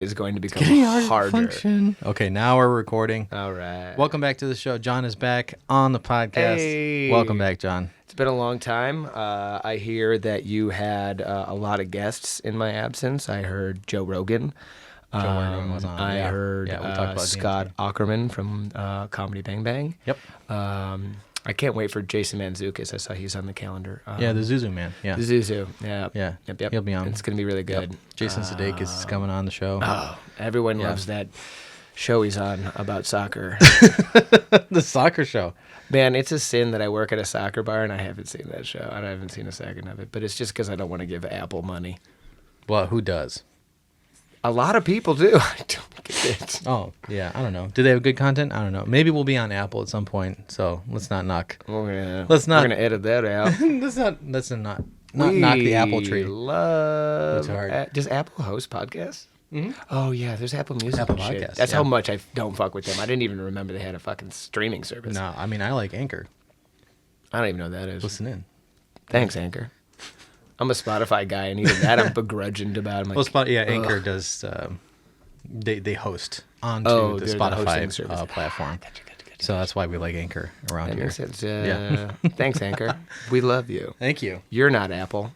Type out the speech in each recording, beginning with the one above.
is going to become Getting harder to harder. function. Okay, now we're recording. All right. Welcome back to the show. John is back on the podcast. Hey. Welcome back, John. It's been a long time. I hear that you had a lot of guests in my absence. I heard Joe Rogan. Joe Rogan was on. I heard we talked about Scott Aukerman from Comedy Bang Bang. Yep. I can't wait for Jason Mantzoukas. I saw he's on the calendar. Yeah, the Zuzu man. Yeah. The Zuzu. Yeah. Yeah. Yep. He'll be on. It's going to be really good. Yep. Jason Sudeikis is coming on the show. Oh, everyone loves that show he's on about soccer. The soccer show. Man, it's a sin that I work at a soccer bar and I haven't seen that show. I haven't seen a second of it, but it's just because I don't want to give Apple money. Well, who does? A lot of people do. I don't get it. Oh, yeah. I don't know. Do they have good content? I don't know. Maybe we'll be on Apple at some point, so let's not knock. We're gonna edit that out. let's not knock the Apple tree. Love. hard. Does Apple host podcasts? Mm-hmm. Oh yeah, there's Apple Music. Apple and shit. Podcasts, That's yeah. how much I don't fuck with them. I didn't even remember they had a fucking streaming service. No, I mean, I like Anchor. I don't even know what that is. Listen in. Thanks, Anchor. I'm a Spotify guy, and even that I'm begrudging about. I'm like, Anchor does. They host onto the they're the Spotify hosting service. platform. Gotcha. So that's why we like Anchor around That here. makes sense. Yeah. Thanks, Anchor. We love you. Thank you. You're not Apple.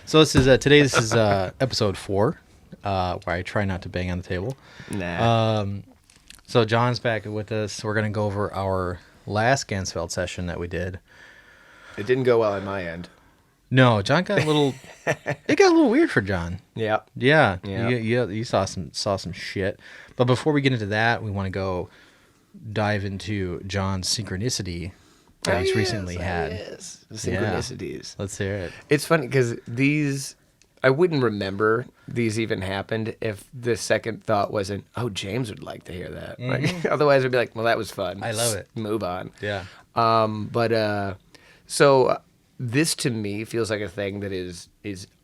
So this is today. This is episode 4, where I try not to bang on the table. Nah. So John's back with us. We're gonna go over our last Ganzfeld session that we did. It didn't go well on my end. No, John got a little. It got a little weird for John. Yeah. Yeah. Yeah. You saw some shit. But before we get into that, we want to go dive into John's synchronicity that he's recently had. Yes. The synchronicities. Let's hear it. It's funny because these, I wouldn't remember these even happened if the second thought wasn't, oh, James would like to hear that. Like, otherwise, I'd be like, well, that was fun. I love it. Move on. Yeah. So this to me feels like a thing that is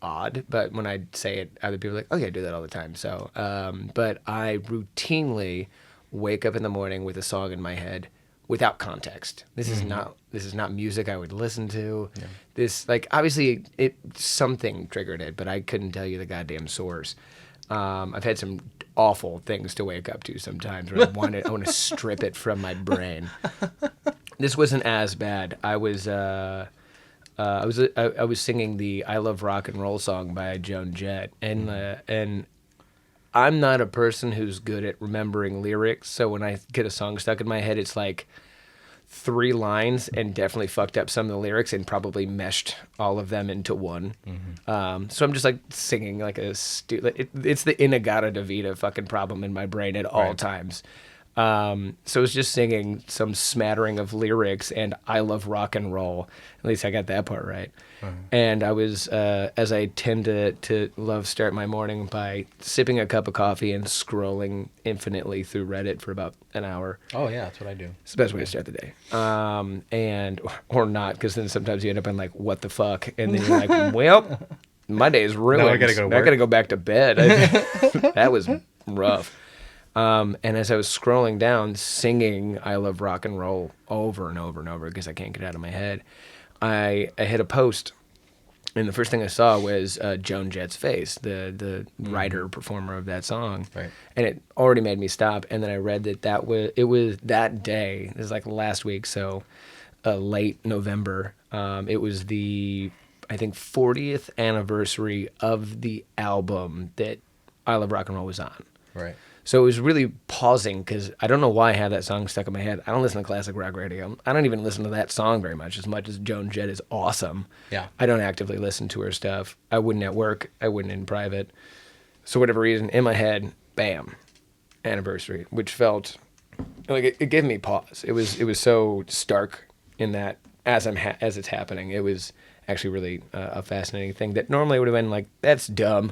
odd, but when I say it, other people are like, oh yeah, I do that all the time. So, but I routinely wake up in the morning with a song in my head without context. This is not music I would listen to. Yeah. This, like, obviously something triggered it, but I couldn't tell you the goddamn source. I've had some awful things to wake up to sometimes where I want to strip it from my brain. This wasn't as bad. I was singing the "I Love Rock and Roll" song by Joan Jett, and I'm not a person who's good at remembering lyrics. So when I get a song stuck in my head, it's like 3 lines and definitely fucked up some of the lyrics and probably meshed all of them into one. So I'm just like singing like a it's the Inagata-Davida fucking problem in my brain at all times. So it's just singing some smattering of lyrics and I love rock and roll. At least I got that part right. And I was, as I tend to love start my morning by sipping a cup of coffee and scrolling infinitely through Reddit for about an hour. Oh yeah, that's what I do. It's the best way to start the day. Or not, because then sometimes you end up in like, what the fuck? And then you're like, well, my day is ruined. Now I gotta go to work. I gotta go back to bed. That was rough. And as I was scrolling down, singing "I Love Rock and Roll" over and over and over because I can't get it out of my head, I hit a post, and the first thing I saw was Joan Jett's face, the writer performer of that song, Right. and it already made me stop. And then I read that it was that day. It was like last week, so late November. It was the, I think, 40th anniversary of the album that "I Love Rock and Roll" was on. Right. So it was really pausing because I don't know why I had that song stuck in my head. I don't listen to classic rock radio. I don't even listen to that song very much as Joan Jett is awesome. Yeah. I don't actively listen to her stuff. I wouldn't at work. I wouldn't in private. So whatever reason, in my head, bam, anniversary, which felt like it gave me pause. It was so stark in that as it's happening. It was actually really a fascinating thing that normally would have been like, that's dumb.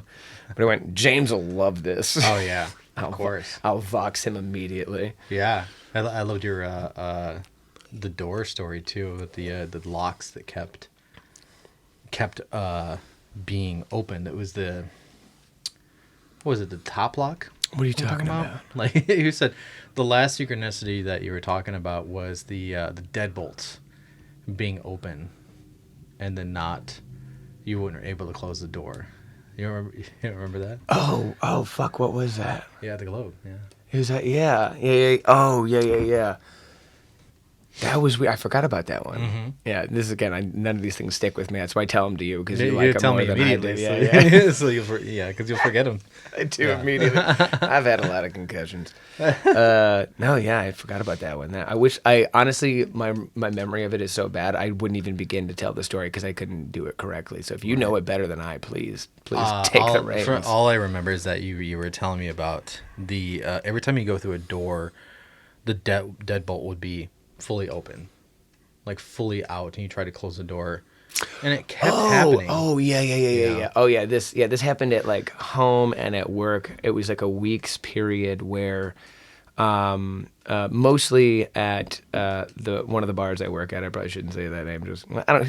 But I went, James will love this. Oh yeah. Of course. I'll vox him immediately. Yeah, I loved your the door story too, with the locks that kept being opened. It was the top lock? What are you talking about? Like you said, the last synchronicity that you were talking about was the deadbolts being open, and then you weren't able to close the door. You remember that? Oh, fuck! What was that? Yeah, the globe. Yeah. Who's that? Yeah. Oh, yeah. That was weird. I forgot about that one. Mm-hmm. Yeah, this is again. None of these things stick with me. That's why I tell them to you because you You like them tell more me than I do. immediately. Yeah. So because you'll forget them. I do Yeah. immediately. I've had a lot of concussions. No, yeah, I forgot about that one. I wish. I honestly, my memory of it is so bad. I wouldn't even begin to tell the story because I couldn't do it correctly. So if you know it better than I, please take the reins. All I remember is that you were telling me about the every time you go through a door, the deadbolt would be fully open, like fully out, and you try to close the door, and it kept happening. Oh, yeah. Oh, yeah. This happened at like home and at work. It was like a week's period where, mostly at the one of the bars I work at. I probably shouldn't say that name.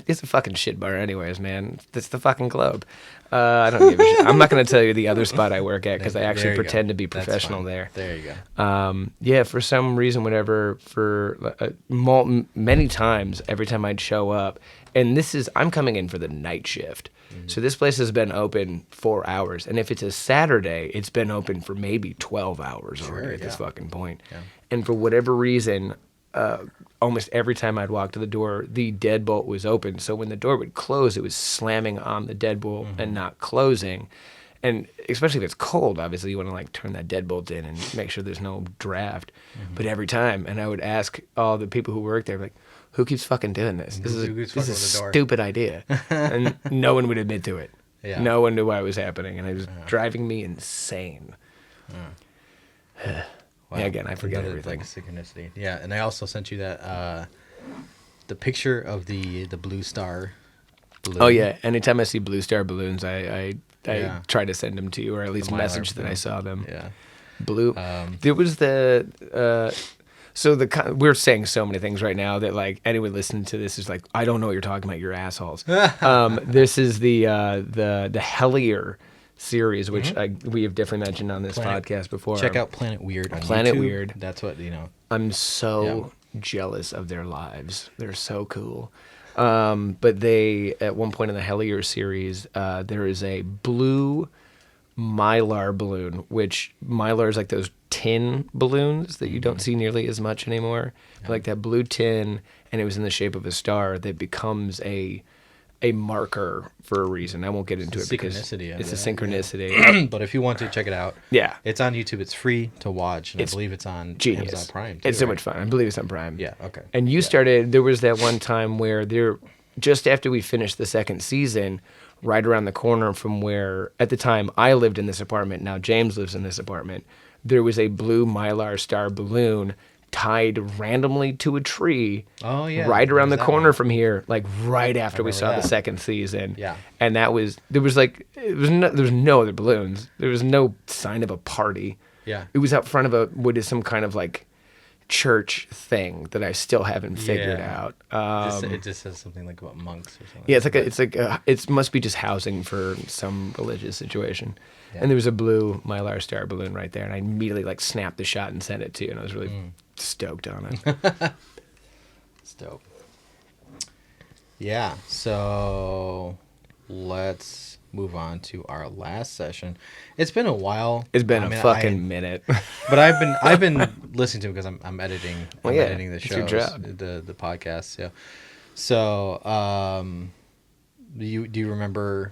It's a fucking shit bar, anyways, man. It's the fucking Globe. I don't give a shit. I'm not going to tell you the other spot I work at because I actually pretend to be professional there. There you go. Yeah, for some reason, whatever, many times, every time I'd show up, and I'm coming in for the night shift. Mm-hmm. So this place has been open 4 hours. And if it's a Saturday, it's been open for maybe 12 hours already at this fucking point. Yeah. And for whatever reason, almost every time I'd walk to the door, the deadbolt was open. So when the door would close, it was slamming on the deadbolt and not closing. And especially if it's cold, obviously you want to like turn that deadbolt in and make sure there's no draft. Mm-hmm. But every time, and I would ask all the people who work there, like, who keeps fucking doing this? This is a stupid idea. And no one would admit to it. Yeah. No one knew why it was happening, and it was driving me insane. Wow. Yeah, again, I forget everything. Like synchronicity. Yeah, and I also sent you that the picture of the blue star balloon. Oh yeah, anytime I see blue star balloons, I try to send them to you, or at least message that I saw them. Yeah. Blue. There was we're saying so many things right now that like anyone listening to this is like, I don't know what you're talking about, you're assholes. This is the Hellier series, which we have definitely mentioned on this podcast before. Check out Planet Weird on Planet YouTube. Weird. That's what, I'm so jealous of their lives. They're so cool. But they, at one point in the Hellier series, there is a blue Mylar balloon, which Mylar is like those tin balloons that you don't see nearly as much anymore. Yeah. Like that blue tin, and it was in the shape of a star that becomes a marker for a reason. I won't get into it because it's a synchronicity. Yeah. But if you want to, check it out. Yeah. It's on YouTube. It's free to watch. And I believe it's on Amazon Prime, too. It's so much fun. I believe it's on Prime. Yeah, okay. And there was that one time where just after we finished the second season, right around the corner from where, at the time, I lived in this apartment, now James lives in this apartment, there was a blue Mylar star balloon tied randomly to a tree right around the corner from here, like right after we saw the second season. Yeah. And there was no other balloons. There was no sign of a party. Yeah. It was out front of what is some kind of like church thing that I still haven't figured out. It just says something like about monks or something. Yeah, it must be just housing for some religious situation. Yeah. And there was a blue Mylar star balloon right there, and I immediately like snapped the shot and sent it to you, and I was really stoked on it. Stoked. Yeah, so let's move on to our last session. It's been a while. It's been a fucking minute. But I've been listening to it because I'm editing. Editing the shows, your job. the podcasts. Yeah. So, do you remember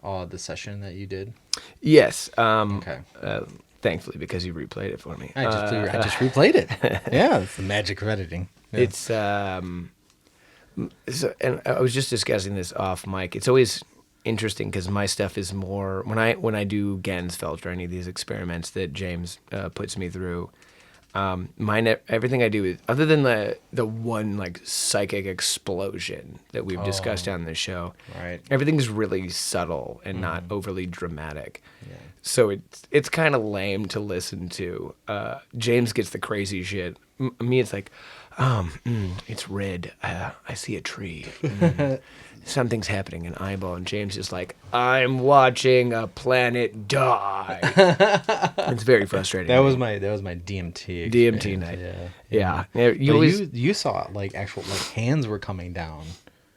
the session that you did? Yes. Okay. Thankfully, because you replayed it for me. I just replayed it. Yeah, it's the magic of editing. Yeah. It's and I was just discussing this off mic. It's always interesting because my stuff is more when I do Ganzfeld or any of these experiments that James puts me through. Everything I do is, other than the one like psychic explosion that we've discussed on this show, right? Everything's really subtle and not overly dramatic. Yeah. So it's kind of lame to listen to. James gets the crazy shit. Me, it's like, it's red. I see a tree. Something's happening in eyeball. And James is like, I'm watching a planet die. It's very frustrating. That was my DMT experience. DMT night. Yeah. You saw like actual like hands were coming down.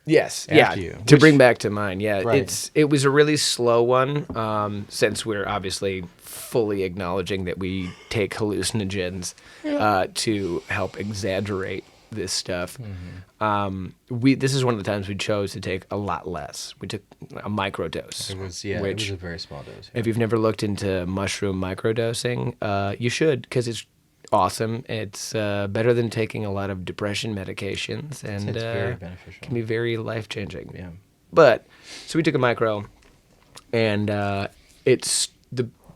Yes, after yeah. you, To which- bring back to mine, yeah, Right. it was a really slow one. Since we're obviously fully acknowledging that we take hallucinogens to help exaggerate this stuff. This is one of the times we chose to take a lot less. We took a microdose. It was it which, was a very small dose. if you've never looked into mushroom microdosing, you should, because it's awesome. It's better than taking a lot of depression medications, and It's very beneficial. can be very life changing. Yeah. But so we took a micro, and it's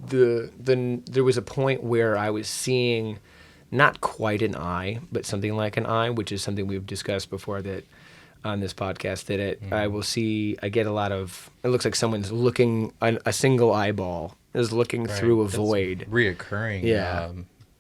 there was a point where I was seeing not quite an eye, but something like an eye, which is something we've discussed before that on this podcast. That I get a lot of. It looks like someone's looking. A single eyeball is looking through a That's void. reoccurring. Yeah.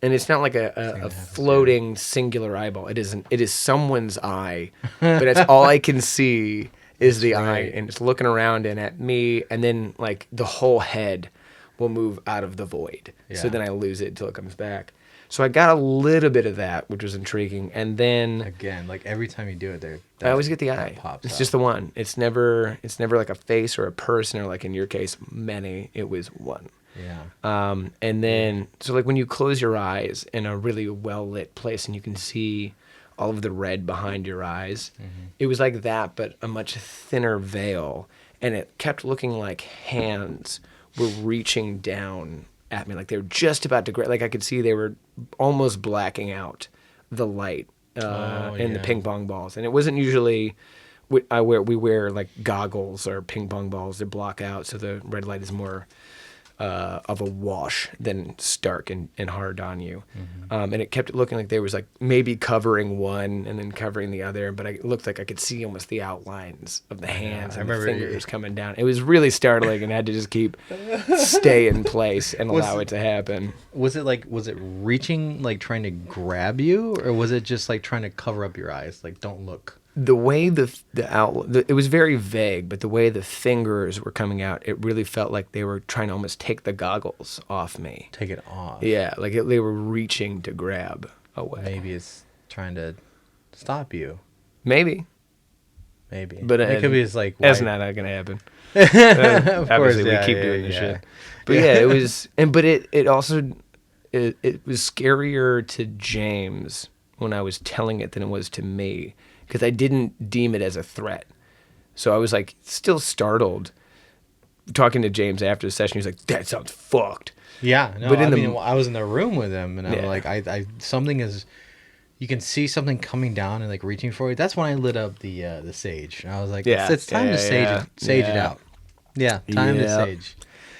And it's not like a floating singular eyeball. It isn't. It is someone's eye, but that's all I can see is the eye, and it's looking around and at me, and then like the whole head will move out of the void. So Yeah. then I lose it until it comes back. So I got a little bit of that, which was intriguing, and then Again, like every time you do it, I always get the eye. Pops It's up. just the one. It's never like a face or a person, or like in your case, many. It was one. Yeah. And then, so like when you close your eyes in a really well lit place and you can see all of the red behind your eyes, it was like that, but a much thinner veil. And it kept looking like hands were reaching down at me. Like they were just about to grab, like I could see they were almost blacking out the light and the yeah. ping pong balls. And it wasn't usually, we wear like goggles or ping pong balls that block out. So the red light is more of a wash than stark and hard on you. And it kept looking like there was like maybe covering one and then covering the other, but it looked like I could see almost the outlines of the hands and the fingers coming down. It was really startling, and I had to just stay in place and allow it to happen. Was it reaching, like trying to grab you, or was it just like trying to cover up your eyes, like don't look? The way it was very vague, but the way the fingers were coming out, it really felt like they were trying to almost take the goggles off me. Take it off. Yeah, like they were reaching to grab away. Maybe it's trying to stop you. Maybe. But it could be just like that's not going to happen. Obviously, we keep doing this shit. But yeah, it was, but it also it was scarier to James when I was telling it than it was to me, because I didn't deem it as a threat. So I was like still startled. Talking to James after the session, he was like, "That sounds fucked." Yeah, no, But I was in the room with him, and I'm like, I something is. You can see something coming down and like reaching for you. That's when I lit up the sage. And I was like, it's time to sage it out. Yeah, time to sage.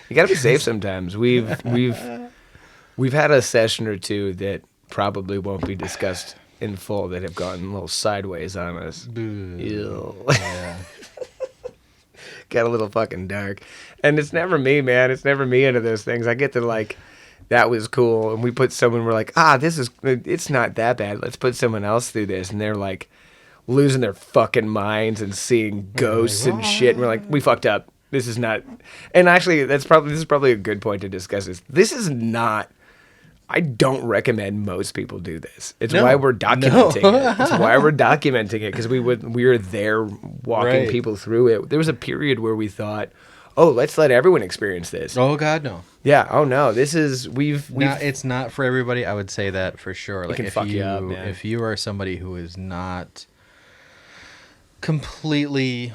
You got to be safe sometimes. We've had a session or two that probably won't be discussed in full that have gone a little sideways on us. Ew. Yeah. Got a little fucking dark. And it's never me, man. It's never me into those things. I get to like, that was cool. And we put someone, we're like, it's not that bad. Let's put someone else through this. And they're like losing their fucking minds and seeing ghosts and shit. And we're like, we fucked up. This is not. And actually, this is probably a good point to discuss this. This is not. I don't recommend most people do this. It's why we're documenting it. It's why we're documenting it, because we were there walking people through it. There was a period where we thought, oh, let's let everyone experience this. Oh God, no. Yeah. Oh no. This is it's not for everybody. I would say that for sure. Like can fuck you up, man. If you are somebody who is not completely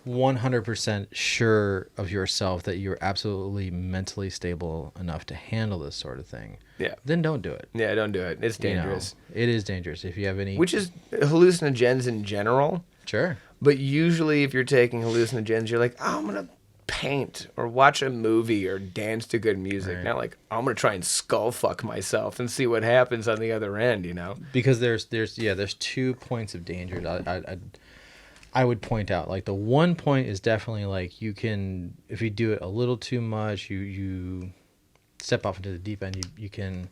100% sure of yourself that you're absolutely mentally stable enough to handle this sort of thing, then don't do it. Yeah, don't do it. It's dangerous. It is dangerous. If you have any, which is hallucinogens in general. Sure. But usually, if you're taking hallucinogens, you're like, oh, I'm gonna paint or watch a movie or dance to good music. Not like, I'm gonna try and skull fuck myself and see what happens on the other end. Because there's 2 points of danger. I would point out, like, the one point is definitely like, you can, if you do it a little too much, you step off into the deep end, you can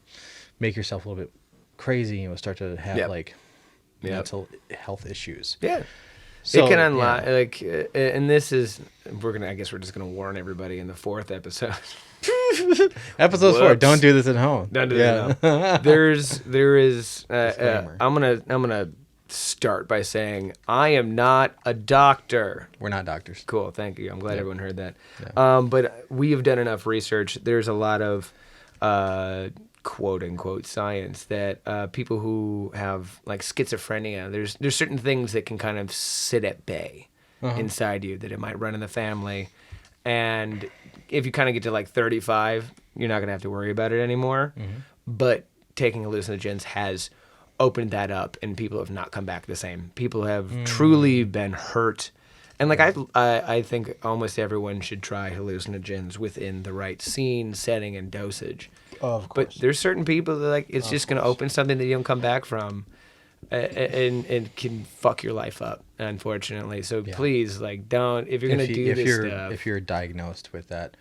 make yourself a little bit crazy, and you'll start to have mental health issues. Yeah. So, it can unlock, and this is, I guess we're just gonna warn everybody in the 4th episode. Episode 4, don't do this at home. Don't do this at home. There is, Disclaimer. I'm gonna start by saying I am not a doctor. We're not doctors. Cool, thank you. I'm glad everyone heard that. Yeah. But we have done enough research. There's a lot of quote unquote science that people who have like schizophrenia, there's certain things that can kind of sit at bay inside you, that it might run in the family. And if you kind of get to like 35, you're not going to have to worry about it anymore. But taking hallucinogens has opened that up, and people have not come back the same. People have truly been hurt. And like I think almost everyone should try hallucinogens within the right scene, setting, and dosage. Of course. But there's certain people that like it's just going to open something that you don't come back from, and can fuck your life up, unfortunately. So please, like, don't, if you're going to do this stuff. If you're diagnosed with that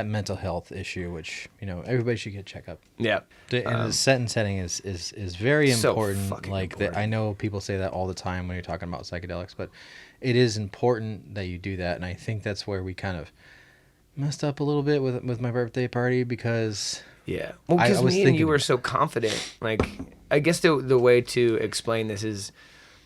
mental health issue, which, you know, everybody should get checked up. Yeah. And the setting is very important. So fucking like important. I know people say that all the time when you're talking about psychedelics, but it is important that you do that. And I think that's where we kind of messed up a little bit with my birthday party, because yeah. Well, because me and you were so confident. Like, I guess the way to explain this is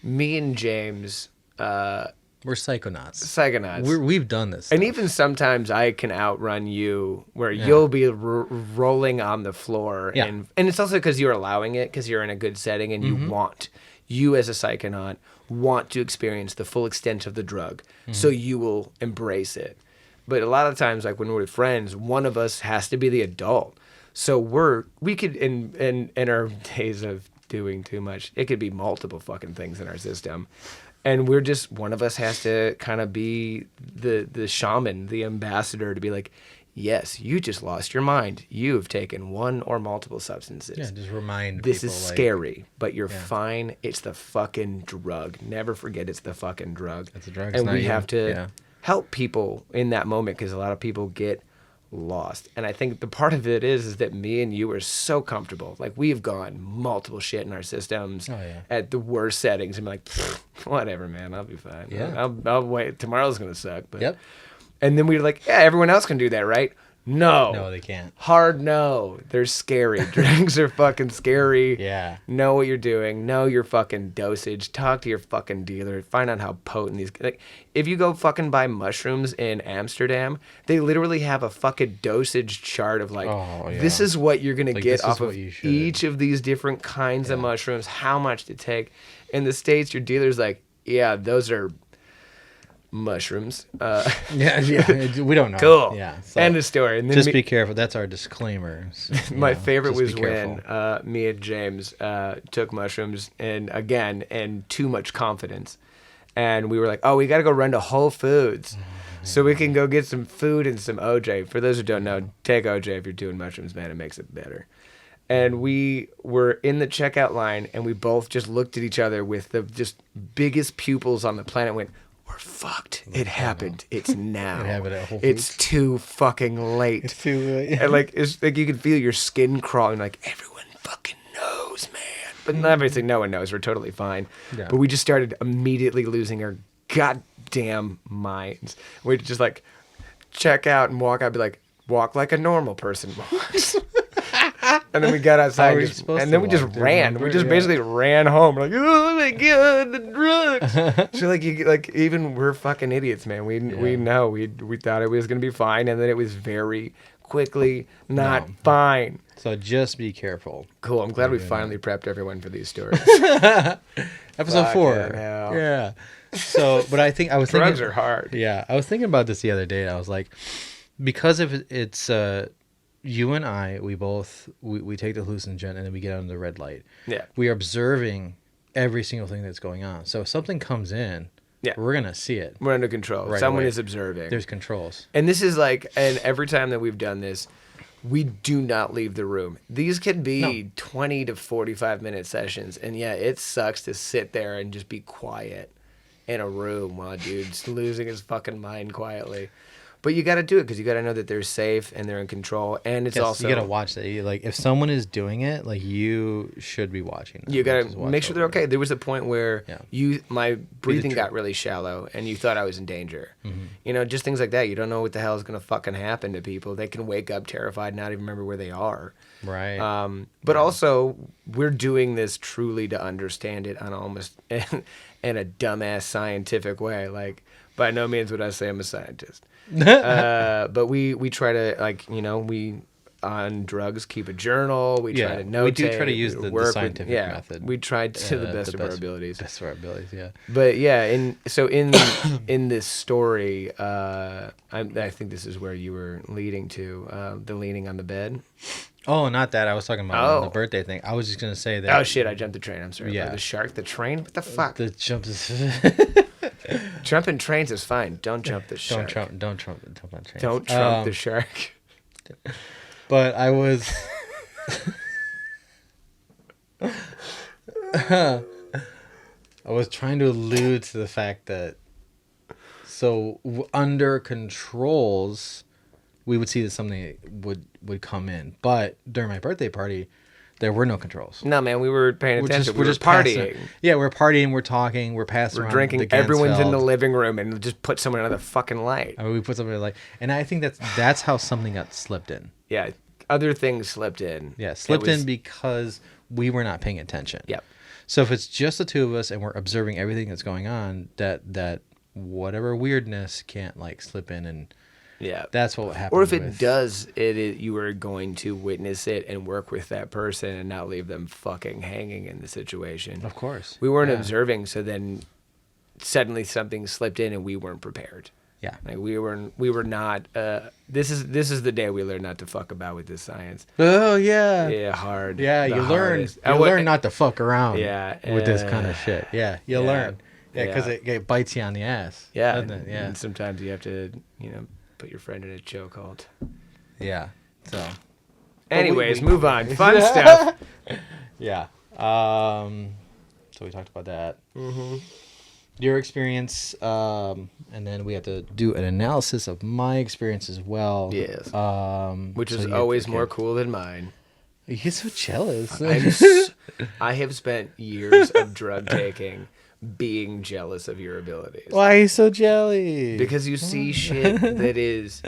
me and James... we're psychonauts. Psychonauts. We've done this. And even sometimes I can outrun you, where you'll be rolling on the floor. Yeah. And it's also because you're allowing it, because you're in a good setting, and you as a psychonaut want to experience the full extent of the drug. So you will embrace it. But a lot of times, like when we're with friends, one of us has to be the adult. So we could, in our days of doing too much, it could be multiple fucking things in our system. And we're just, one of us has to kind of be the shaman, the ambassador, to be like, yes, you just lost your mind. You've taken one or multiple substances. Yeah, just remind this people, is like, scary, but you're fine. It's the fucking drug. Never forget it's the fucking drug. It's a drug. And we have to help people in that moment, because a lot of people get lost. And I think the part of it is that me and you are so comfortable. Like, we've gone multiple shit in our systems at the worst settings, and be like, whatever, man, I'll be fine. Yeah. I'll wait. Tomorrow's gonna suck. But Yep. And then we're like, yeah, everyone else can do that, right? No, they can't. Hard no. They're scary. Drugs are fucking scary. Yeah. Know what you're doing. Know your fucking dosage. Talk to your fucking dealer. Find out how potent these. Like, if you go fucking buy mushrooms in Amsterdam, they literally have a fucking dosage chart of like, this is what you're gonna get off of each of these different kinds of mushrooms. How much to take. In the States, your dealer's like, yeah, those are mushrooms. We don't know. Cool. Yeah. So end of story. And then just be careful. That's our disclaimer. So, my favorite was when me and James took mushrooms, and too much confidence. And we were like, oh, we got to go run to Whole Foods so we can go get some food and some OJ. For those who don't know, take OJ if you're doing mushrooms, man. It makes it better. And we were in the checkout line, and we both just looked at each other with the just biggest pupils on the planet, went, we're fucked. It happened. It's now. It happened at Whole Foods. It's too fucking late. It's too late. And like, it's like you can feel your skin crawling. Like, everyone fucking knows, man. But obviously, no one knows. We're totally fine. Yeah. But we just started immediately losing our goddamn minds. We'd just like check out and walk out, be like, walk like a normal person walks. And then we got outside, and then we just ran. We just basically ran home. We're like, oh my god, the drugs. So like even we're fucking idiots, man. We know we thought it was gonna be fine, and then it was very quickly not fine. So just be careful. Cool. I'm glad we finally prepped everyone for these stories. Episode 4. Yeah. So, but I think I was drugs are hard. Yeah, I was thinking about this the other day. I was like, because if it's you and I, we both we take the hallucinogen, and then we get on the red light. Yeah. We are observing every single thing that's going on. So if something comes in, we're gonna see it. We're under control. Right Someone away. is observing. There's controls. And this is like, and every time that we've done this, we do not leave the room. These can be 20 to 45 minute sessions, and it sucks to sit there and just be quiet in a room while a dude's losing his fucking mind quietly. But you got to do it because you got to know that they're safe and they're in control. And it's Yes, also you gotta watch that. Like if someone is doing it, like you should be watching. You got to make sure they're okay. There was a point where my breathing got really shallow and you thought I was in danger. You know, just things like that. You don't know what the hell is going to fucking happen to people. They can wake up terrified, not even remember where they are. Right. But also, we're doing this truly to understand it on almost in a dumbass scientific way. Like, by no means would I say I'm a scientist. But we try to, like, you know, we on drugs keep a journal. We try to notate. We do try to use the scientific method. We tried to the best of our abilities. Best of our abilities, yeah. But yeah, in this story, I think this is where you were leading to the leaning on the bed. Oh, not that. I was talking about the birthday thing. I was just gonna say that. Oh shit! I jumped the train. I'm sorry. Yeah. The shark, the train. What the fuck? The jump is. Jumping trains is fine. Don't jump the shark. Don't trump on trains. Don't trump the shark. But I was. I was trying to allude to the fact that, under controls, we would see that something would come in. But during my birthday party, there were no controls. No, man, we were paying attention. We're just partying. We're partying. We're talking. We're passing. We're drinking. Everyone's in the living room, and just put someone under the fucking light. I mean, we put something in the light, and I think that's how something got slipped in. Yeah, other things slipped in. Yeah, slipped in because we were not paying attention. Yep. So if it's just the two of us and we're observing everything that's going on, that whatever weirdness can't like slip in and. Yeah, that's what happens. Or if it does, you are going to witness it and work with that person and not leave them fucking hanging in the situation. Of course, we weren't observing, so then suddenly something slipped in and we weren't prepared. Yeah, like we were not. This is the day we learned not to fuck about with this science. Oh yeah, yeah, hard. Yeah, you learn not to fuck around. With this kind of shit. Yeah, you learn. Yeah, because it bites you on the ass. Yeah, doesn't it? Yeah. And sometimes you have to, put your friend in a chokehold. Yeah. So. Anyways, move on. Fun stuff. Yeah. So we talked about that. Mm-hmm. Your experience, and then we have to do an analysis of my experience as well. Yes. Which is always more cool than mine. You're so jealous. I have spent years of drug taking being jealous of your abilities. Why are you so jelly? Because you see shit that is...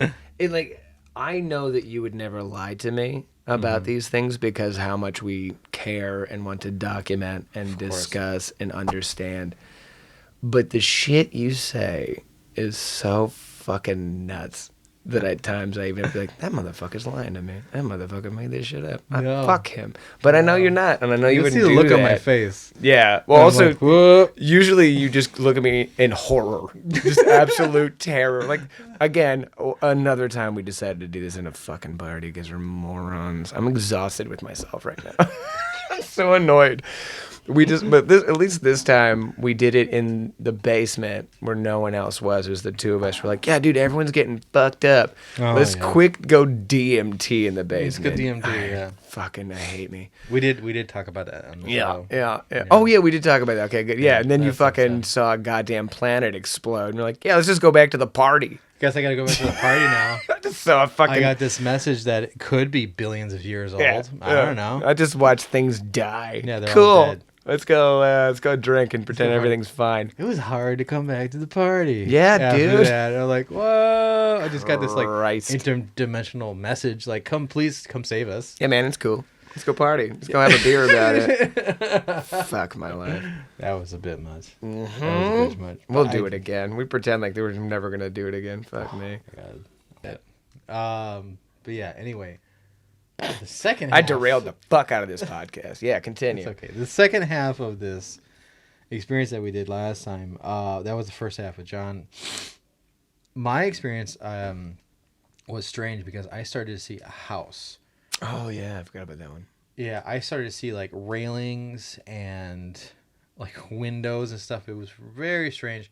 I know that you would never lie to me about these things because how much we care and want to document and discuss and understand. But the shit you say is so fucking nuts that at times I even be like, that motherfucker's lying to me. That motherfucker made this shit up. Fuck him. But I know you're not, and I know you wouldn't do that. You see the look on my face. Yeah. Well, also, like, usually you just look at me in horror. Just absolute terror. Like, again, another time we decided to do this in a fucking party because we're morons. I'm exhausted with myself right now. I'm so annoyed. At least this time we did it in the basement where no one else was. It was the two of us. We're like, yeah, dude, everyone's getting fucked up. Let's quick go DMT in the basement. Let's go DMT, yeah. Fucking, I hate me. We did talk about that on the show. Yeah. Oh yeah, we did talk about that. Okay, good. Yeah, and then you fucking saw a goddamn planet explode, and you're like, yeah, let's just go back to the party. Guess I gotta go back to the party now. I got this message that it could be billions of years old. I don't know. I just watched things die. Yeah, they're cool. all dead. Let's go drink and pretend everything's fine. It was hard to come back to the party. Yeah, dude. That. I'm like, whoa! I just got this like interdimensional message, like, come save us. Yeah, man, it's cool. Let's go party. Let's go have a beer about it. Fuck my life. That was a bit much. Mm-hmm. That was a bit much. We'll do it again. We pretend like they were never gonna do it again. Fuck me. God. But yeah. Anyway. The second half, I derailed the fuck out of this podcast. Yeah, continue. It's okay. The second half of this experience that we did last time, that was the first half with John. My experience was strange because I started to see a house. Oh, yeah. I forgot about that one. Yeah, I started to see like railings and like windows and stuff. It was very strange.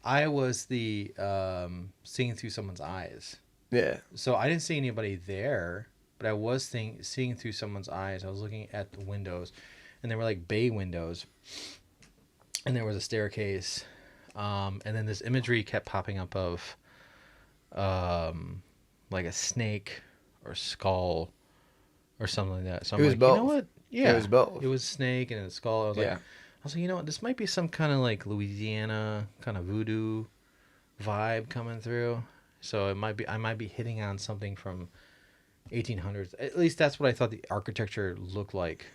I was seeing through someone's eyes. Yeah. So I didn't see anybody there. But I was seeing through someone's eyes. I was looking at the windows, and they were like bay windows. And there was a staircase. And then this imagery kept popping up of like a snake or skull or something like that. So It I'm was like, both. you know what? Yeah, It was both. It was snake and a skull. Yeah. I was like, you know what? This might be some kind of like Louisiana kind of voodoo vibe coming through. So it might be. I might be hitting on something from 1800s. At least that's what I thought the architecture looked like.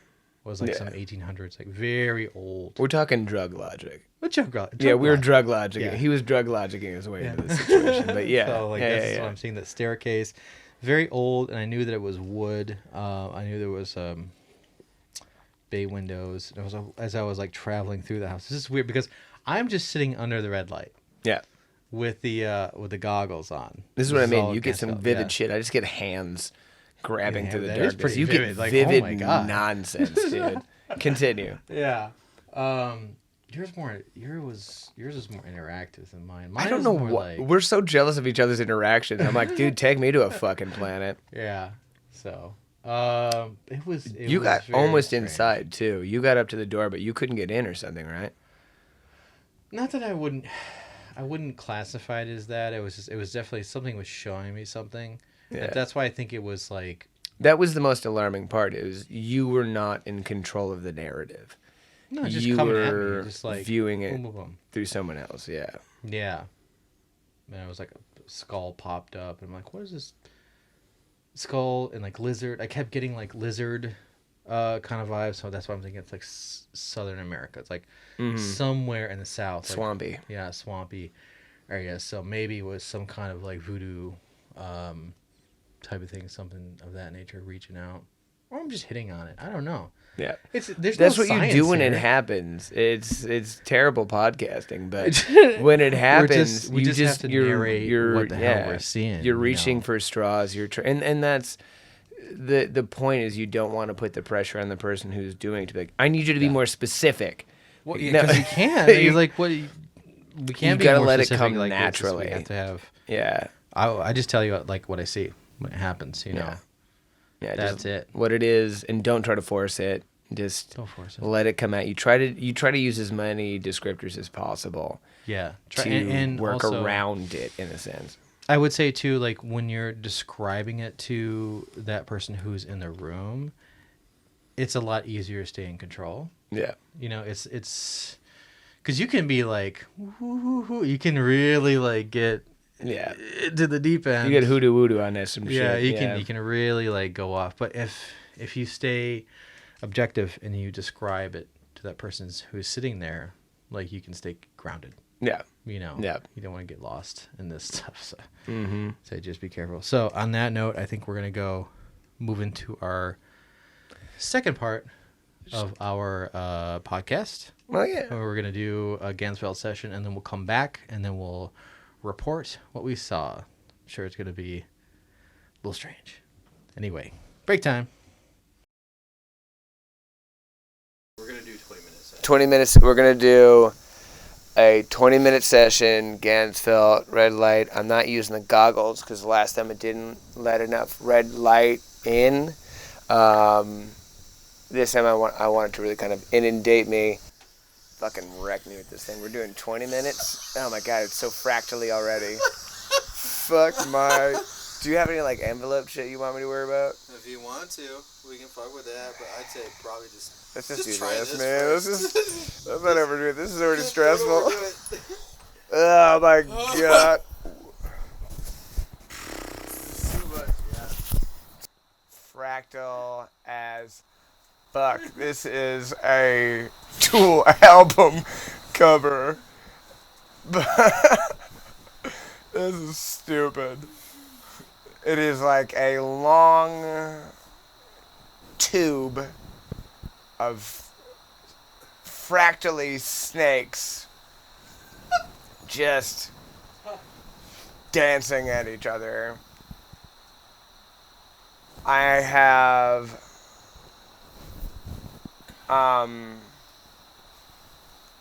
Was like Yeah. some 1800s, like very old. We're talking drug logic. But Yeah, we were logic. drug logicing. Yeah. He was drug logicing his way into the situation. But yeah. So like yeah, that's yeah, what I'm seeing. That staircase, very old, and I knew that it was wood. I knew there was bay windows. And as I was like traveling through the house, this is weird because I'm just sitting under the red light yeah. with the goggles on. This is what I mean. all You get some Ganzfeld, vivid yeah. shit. I just get hands grabbing Yeah, through the that is darkness. pretty You vivid. get Like, vivid oh my God. nonsense, dude. Continue. Yeah. Yours was more interactive than mine. Mine I don't was know more what. like, We're so jealous of each other's interactions. I'm like, dude, take me to a fucking planet. yeah. So it was. You was got very almost strange. inside too. You got up to the door, but you couldn't get in or something, right? Not that I wouldn't classify it as that. It was definitely something was showing me something. Yeah. That's why I think it was like, That was the most alarming part. Is you were not in control of the narrative. no, just You coming were at me, just like viewing it boom, boom, boom. through someone else. Yeah. Yeah. And I was like, a skull popped up, and I'm like, what is this? Skull and like lizard. I kept getting like lizard kind of vibes, so that's why I'm thinking it's like Southern America. It's like somewhere in the South. Like, Swampy. yeah, swampy area. So maybe it was some kind of like voodoo type of thing, something of that nature, reaching out. Or I'm just hitting on it. I don't know. Yeah. There's That's no what you science do when here. it happens. It's terrible podcasting, but when it happens, we just have to narrate what the hell we're seeing. You're you reaching know? for straws. And that's the point is you don't want to put the pressure on the person who's doing it to be like, I need you to be more specific. Well, No. because you can't. You're like, what? We can't be gotta more let it specific come like this. naturally. We have to have. Yeah. I just tell you like what I see when it happens. You know. Yeah. Yeah. That's just it. What it is, and don't try to force it. Just Don't force it. let it come out. You try to use as many descriptors as possible Yeah. to work also, around it in a sense. I would say too, like when you're describing it to that person who's in the room, it's a lot easier to stay in control. Yeah. You know, it's because you can be like, woo, you can really like get Yeah. to the deep end. You get hoodoo woodoo on this some Yeah, shit. you can really like go off. But if you stay objective and you describe it to that person who's sitting there, like you can stay grounded. Yeah. You know. Yeah. You don't want to get lost in this stuff. So, Mm-hmm. so just be careful. So on that note, I think we're gonna go move into our second part of our podcast. Well, yeah. Where we're gonna do a Ganzfeld session, and then we'll come back and then we'll report what we saw. I'm sure it's gonna be a little strange. Anyway, break time. We're gonna do 20 minutes. 20 minutes. We're going to do a 20-minute session, Ganzfeld, red light. I'm not using the goggles because last time it didn't let enough red light in. This time I want it to really kind of inundate me. Fucking wreck me with this thing. We're doing 20 minutes. Oh my god, it's so fractally already. Fuck my... Do you have any like envelope shit you want me to worry about? If you want to, we can fuck with that, but I'd say probably just... Let's just do try this, this man. first. Let's not overdo it. This is already stressful. Oh my god. Fractal as fuck. This is a Tool album cover. This is stupid. It is like a long tube of fractally snakes just dancing at each other. I have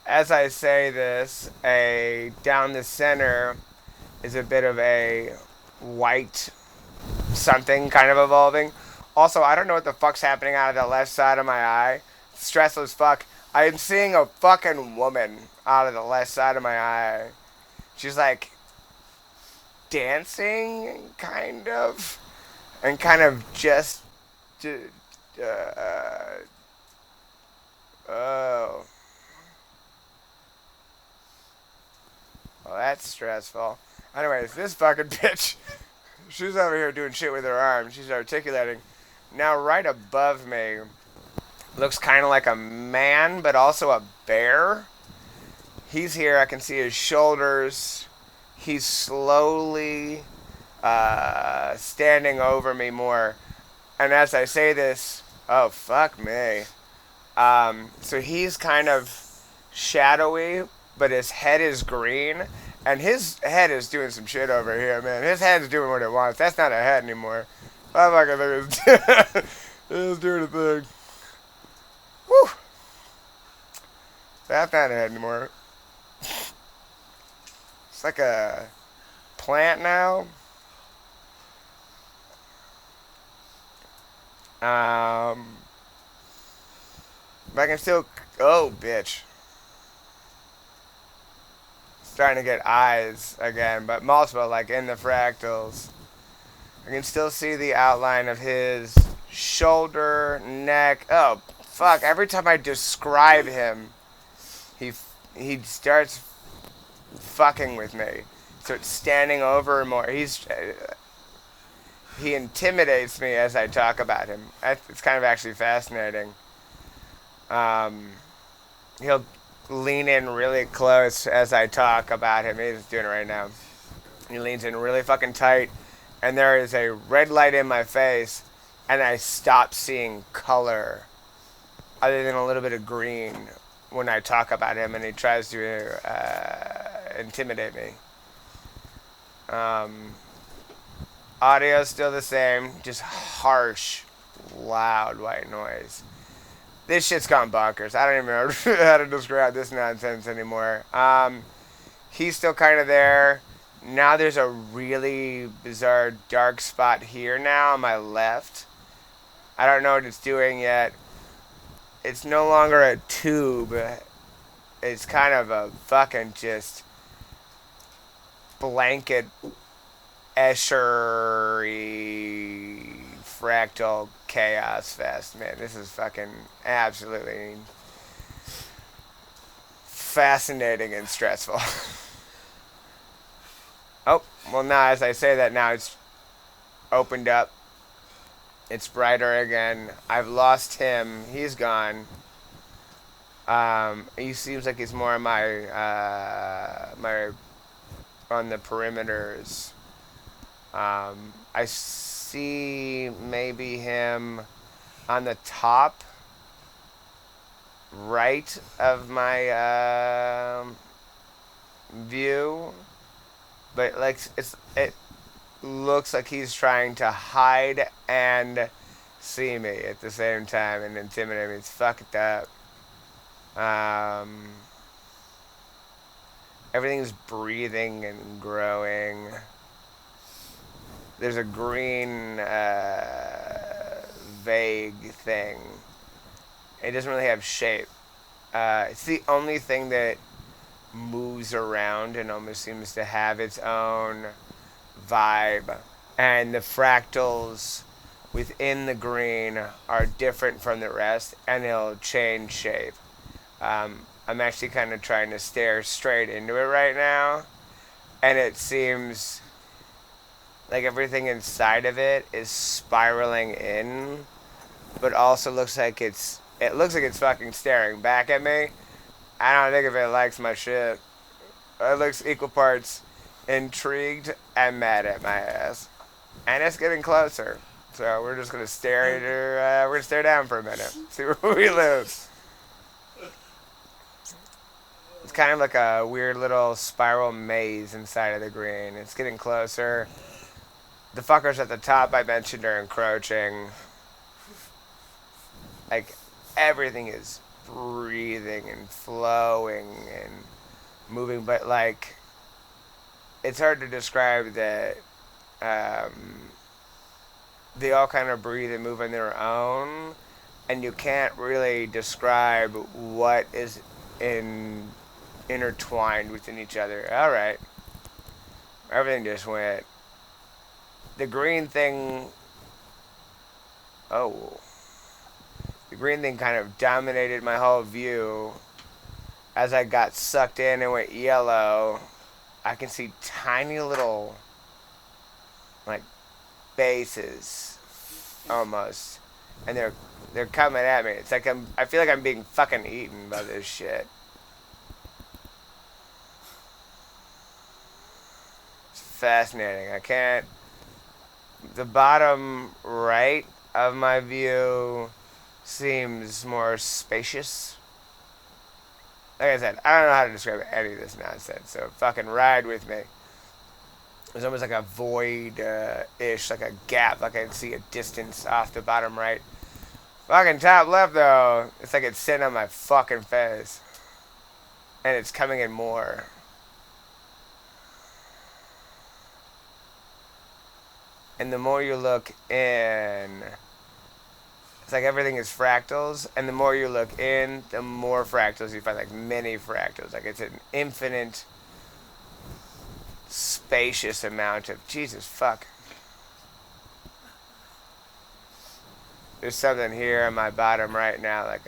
as I say this, down the center is a bit of a white something kind of evolving. Also, I don't know what the fuck's happening out of the left side of my eye. Stressful as fuck. I am seeing a fucking woman out of the left side of my eye. She's like dancing, kind of, and kind of just, oh, well, that's stressful. Anyways, this fucking bitch, she's over here doing shit with her arms. She's articulating. Now, right above me, looks kind of like a man, but also a bear. He's here. I can see his shoulders. He's slowly standing over me more. And as I say this, oh, fuck me. So he's kind of shadowy, but his head is green. And his head is doing some shit over here, man. His head's doing what it wants. That's not a head anymore. I fucking think it's doing a thing. Woo! That's not a head anymore. It's like a plant now. But I can still. Oh, bitch. Starting to get eyes again, but multiple, like in the fractals. I can still see the outline of his shoulder, neck. Oh, fuck. Every time I describe him, he starts fucking with me. So it's standing over more. He intimidates me as I talk about him. It's kind of actually fascinating. He'll lean in really close as I talk about him. He's doing it right now. He leans in really fucking tight, and there is a red light in my face, and I stop seeing color other than a little bit of green when I talk about him, and he tries to intimidate me. Audio still the same, just harsh, loud white noise. This shit's gone bonkers. I don't even know how to describe this nonsense anymore. He's still kind of there. Now there's a really bizarre dark spot here now on my left. I don't know what it's doing yet. It's no longer a tube. It's kind of a fucking just blanket Escher-y fractal chaos fest, man. This is fucking absolutely fascinating and stressful. Oh, well now as I say that, now it's opened up. It's brighter again. I've lost him. He's gone. He seems like he's more on my on the perimeters. I see maybe him on the top right of my view, but like it looks like he's trying to hide and see me at the same time and intimidate me. It's fucked up. Everything's breathing and growing. There's a green vague thing. It doesn't really have shape. It's the only thing that moves around and almost seems to have its own vibe. And the fractals within the green are different from the rest, and it'll change shape. I'm actually kind of trying to stare straight into it right now, and it seems like everything inside of it is spiraling in, but also looks like it's fucking staring back at me. I don't think if it likes my shit. It looks equal parts intrigued and mad at my ass. And it's getting closer. So we're just gonna stare at her, we're gonna stare down for a minute. See where we lose. It's kind of like a weird little spiral maze inside of the green. It's getting closer. The fuckers at the top I mentioned are encroaching. Like, everything is breathing and flowing and moving, but like, it's hard to describe that they all kind of breathe and move on their own, and you can't really describe what is intertwined within each other. All right. Everything just went. The green thing. Oh. The green thing kind of dominated my whole view. As I got sucked in and went yellow, I can see tiny little, like, bases, almost. And they're coming at me. It's like I feel like I'm being fucking eaten by this shit. It's fascinating. I can't. The bottom right of my view seems more spacious. Like I said, I don't know how to describe any of this nonsense, so fucking ride with me. It's almost like a void-ish, like a gap, like I can see a distance off the bottom right. Fucking top left, though, it's like it's sitting on my fucking face. And it's coming in more. And the more you look in, it's like everything is fractals, and the more you look in, the more fractals you find, like mini fractals. Like it's an infinite, spacious amount of Jesus fuck. There's something here on my bottom right now, like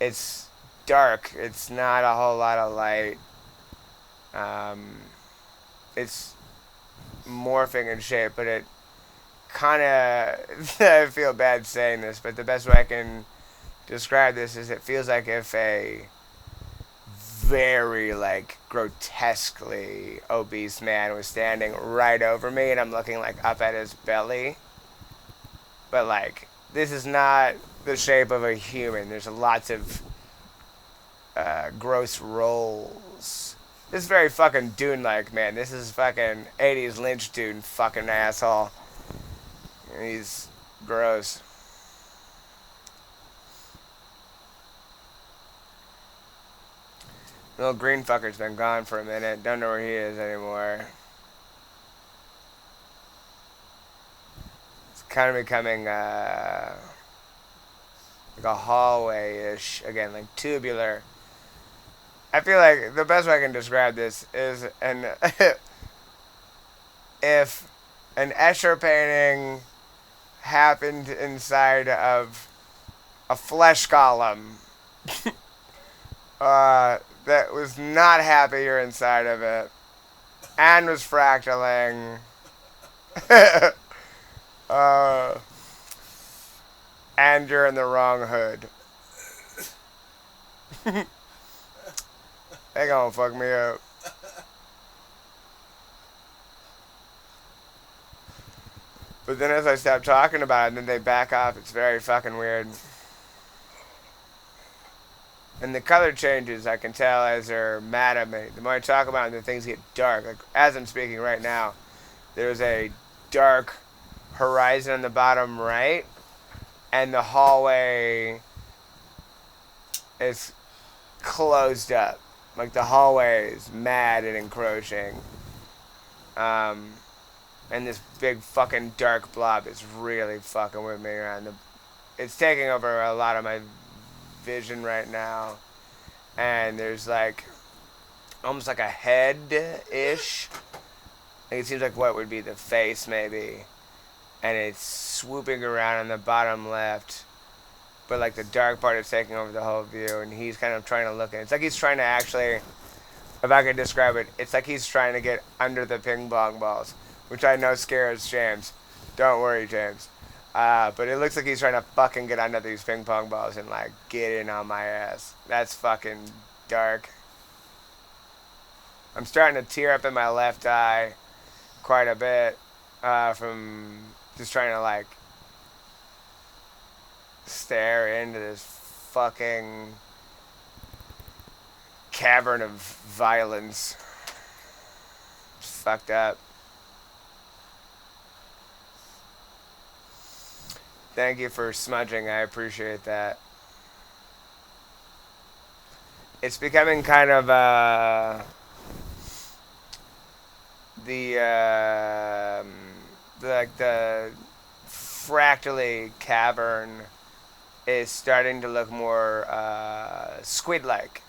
it's dark. It's not a whole lot of light. It's morphing in shape, but it kind of, I feel bad saying this, but the best way I can describe this is it feels like if a very, like, grotesquely obese man was standing right over me and I'm looking, like, up at his belly. But, like, this is not the shape of a human. There's lots of gross rolls. This is very fucking Dune-like, man. This is fucking 80s Lynch Dune fucking asshole. He's gross. Little green fucker's been gone for a minute. Don't know where he is anymore. It's kind of becoming like a hallway-ish. Again, like tubular. I feel like the best way I can describe this is if an Escher painting happened inside of a flesh column that was not happy you're inside of it and was fractaling and you're in the wrong hood. They gonna fuck me up. But then as I stop talking about it, then they back off. It's very fucking weird. And the color changes, I can tell as they're mad at me. The more I talk about it, the things get dark. Like as I'm speaking right now, there's a dark horizon on the bottom right, and the hallway is closed up. Like the hallway is mad and encroaching. And this big fucking dark blob is really fucking with me around the. It's taking over a lot of my vision right now, and there's like almost like a head-ish. It seems like what would be the face maybe, and it's swooping around on the bottom left, but like the dark part is taking over the whole view, and he's kind of trying to look in. It's like he's trying to actually, if I could describe it, it's like he's trying to get under the ping pong balls, which I know scares James. Don't worry, James. But it looks like he's trying to fucking get under these ping pong balls and like get in on my ass. That's fucking dark. I'm starting to tear up in my left eye quite a bit from just trying to like stare into this fucking cavern of violence. It's fucked up. Thank you for smudging. I appreciate that. It's becoming kind of the fractally cavern is starting to look more squid-like.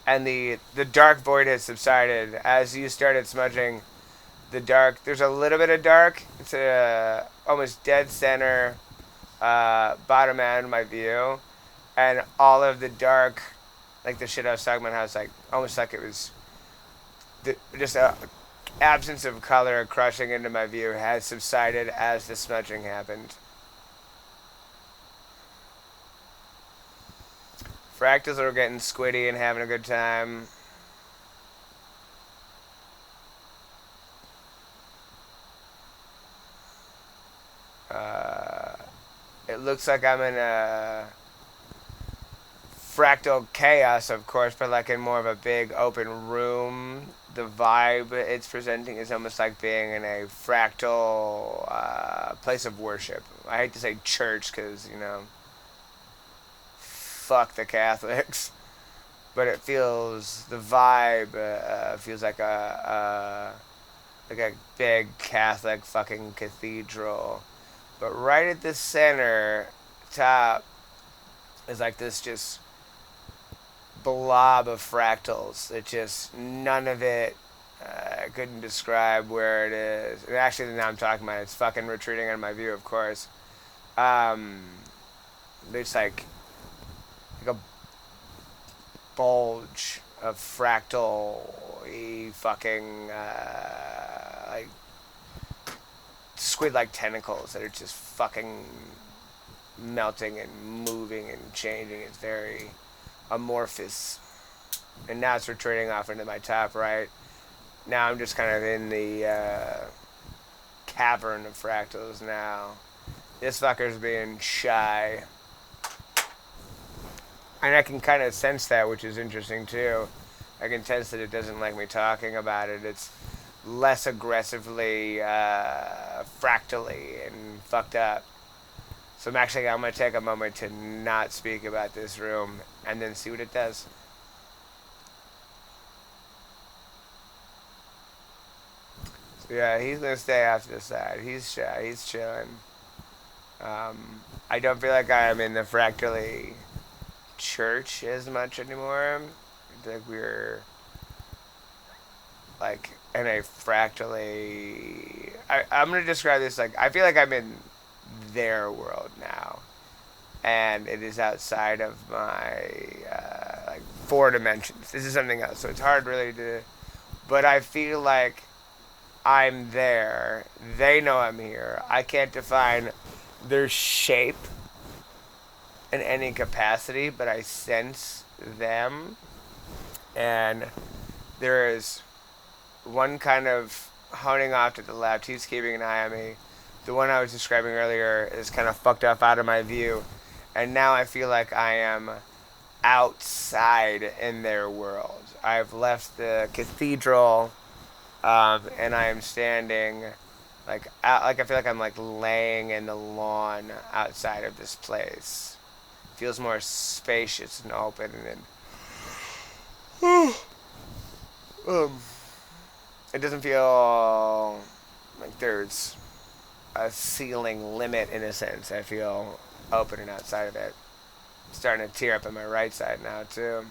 and the dark void has subsided. As you started smudging, the dark, there's a little bit of dark. It's a almost dead center, bottom end of my view, and all of the dark, like the shit I was talking about, how it's like almost like it was just a absence of color crushing into my view has subsided as the smudging happened. Fractals are getting squiddy and having a good time. It looks like I'm in a fractal chaos, of course, but like in more of a big open room. The vibe it's presenting is almost like being in a fractal place of worship. I hate to say church because, you know, fuck the Catholics. But it feels, the vibe feels like a big Catholic fucking cathedral. But right at the center, top, is like this just blob of fractals. It just, none of it, I couldn't describe where it is. And actually, now I'm talking about it, it's fucking retreating on my view, of course. There's like a bulge of fractal fucking like squid-like tentacles that are just fucking melting and moving and changing. It's very amorphous. And now it's retreating off into my top right. Now I'm just kind of in the cavern of fractals now. This fucker's being shy. And I can kind of sense that, which is interesting too. I can sense that it doesn't like me talking about it. It's less aggressively fractally and fucked up. So I'm going to take a moment to not speak about this room and then see what it does. So yeah, he's going to stay off to the side. He's shy. He's chilling. I don't feel like I am in the fractally church as much anymore. I feel like we're like in a fractally... I'm going to describe this like, I feel like I'm in their world now, and it is outside of my like 4 dimensions. This is something else, so it's hard really to, but I feel like I'm there. They know I'm here. I can't define their shape in any capacity, but I sense them, and there is one kind of honing off to the left. He's keeping an eye on me. The one I was describing earlier is kind of fucked up out of my view. And now I feel like I am outside in their world. I've left the cathedral, and I am standing, like I feel like I'm like laying in the lawn outside of this place. It feels more spacious and open, and it doesn't feel like there's a ceiling limit in a sense. I feel open and outside of it. I'm starting to tear up on my right side now too.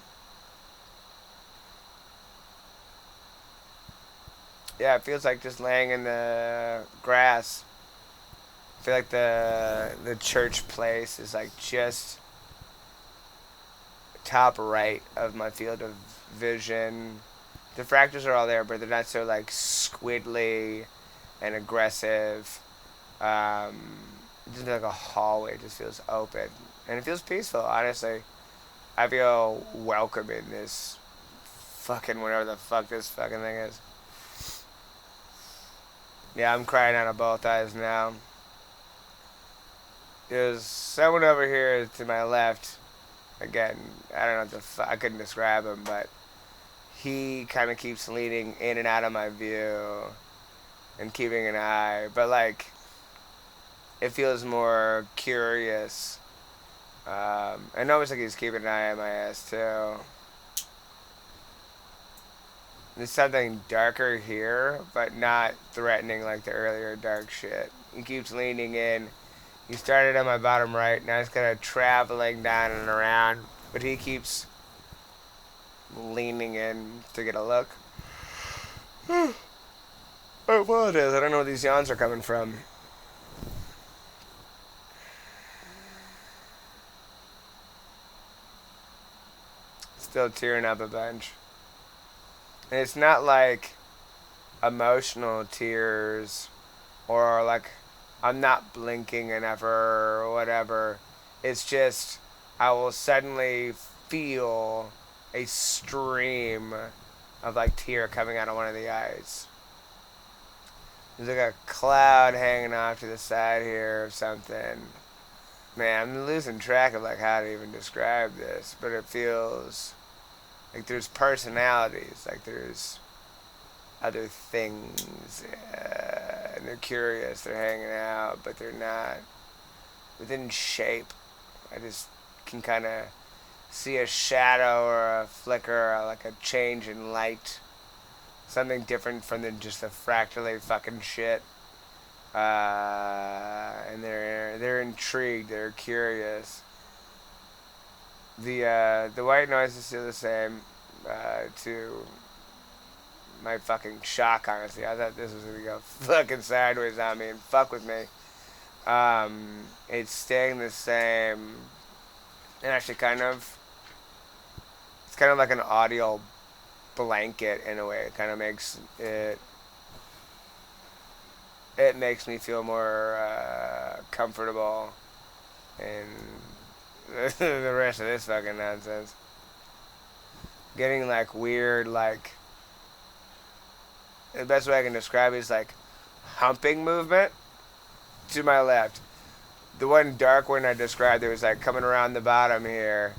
Yeah, it feels like just laying in the grass. I feel like the church place is like just top right of my field of vision. The fractals are all there, but they're not so like squidly and aggressive. It doesn't feel like a hallway. It just feels open. And it feels peaceful, honestly. I feel welcome in this fucking whatever the fuck this fucking thing is. Yeah, I'm crying out of both eyes now. There's someone over here to my left. Again, I don't know what I couldn't describe him, but he kind of keeps leaning in and out of my view and keeping an eye. But like, it feels more curious. And almost like he's keeping an eye on my ass too. There's something darker here, but not threatening like the earlier dark shit. He keeps leaning in. He started on my bottom right, now he's kind of traveling down and around, but he keeps leaning in to get a look. I apologize. I don't know where these yawns are coming from. Still tearing up a bunch. And it's not like emotional tears or like I'm not blinking enough or whatever. It's just I will suddenly feel a stream of like tear coming out of one of the eyes. There's like a cloud hanging off to the side here or something. Man, I'm losing track of like how to even describe this, but it feels like there's personalities, like there's other things, and they're curious, they're hanging out, but they're not within shape. I just can kind of see a shadow or a flicker or like a change in light. Something different from just the fractally fucking shit. And they're intrigued, they're curious. The white noise is still the same, to my fucking shock, honestly. I thought this was gonna go fucking sideways on me and fuck with me. It's staying the same, and actually it's kind of like an audio blanket in a way. It kind of makes it makes me feel more comfortable in the rest of this fucking nonsense. Getting like weird, like the best way I can describe it is like humping movement to my left. The one dark one I described, it was like coming around the bottom here,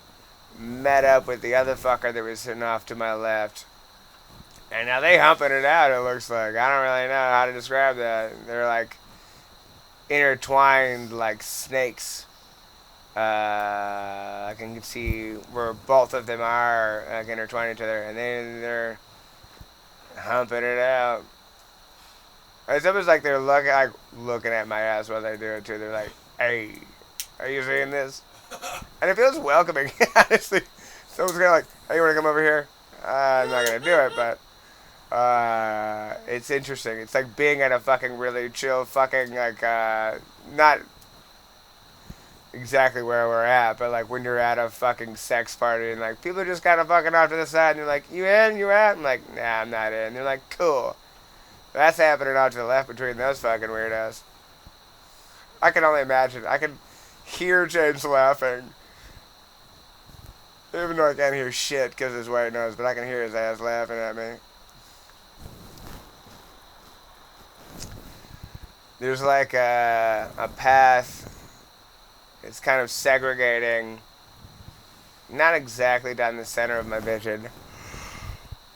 met up with the other fucker that was sitting off to my left. And now they humping it out, it looks like. I don't really know how to describe that. They're like intertwined like snakes. I can see where both of them are like intertwined each other, and they're humping it out. It's almost like they're looking at my ass while they do it too. They're like, "Hey, are you seeing this?" And it feels welcoming, honestly. Someone's kind of like, "Hey, you want to come over here?" I'm not gonna do it, but it's interesting. It's like being at a fucking really chill fucking like not exactly where we're at, but like when you're at a fucking sex party and like people are just kind of fucking off to the side and you're like, "You in? You out?" I'm like, "Nah, I'm not in." And they're like, "Cool." That's happening off to the left between those fucking weirdos. I can only imagine. I can hear James laughing. Even though I can't hear shit because of his white nose, but I can hear his ass laughing at me. There's like a path. It's kind of segregating. Not exactly down the center of my vision.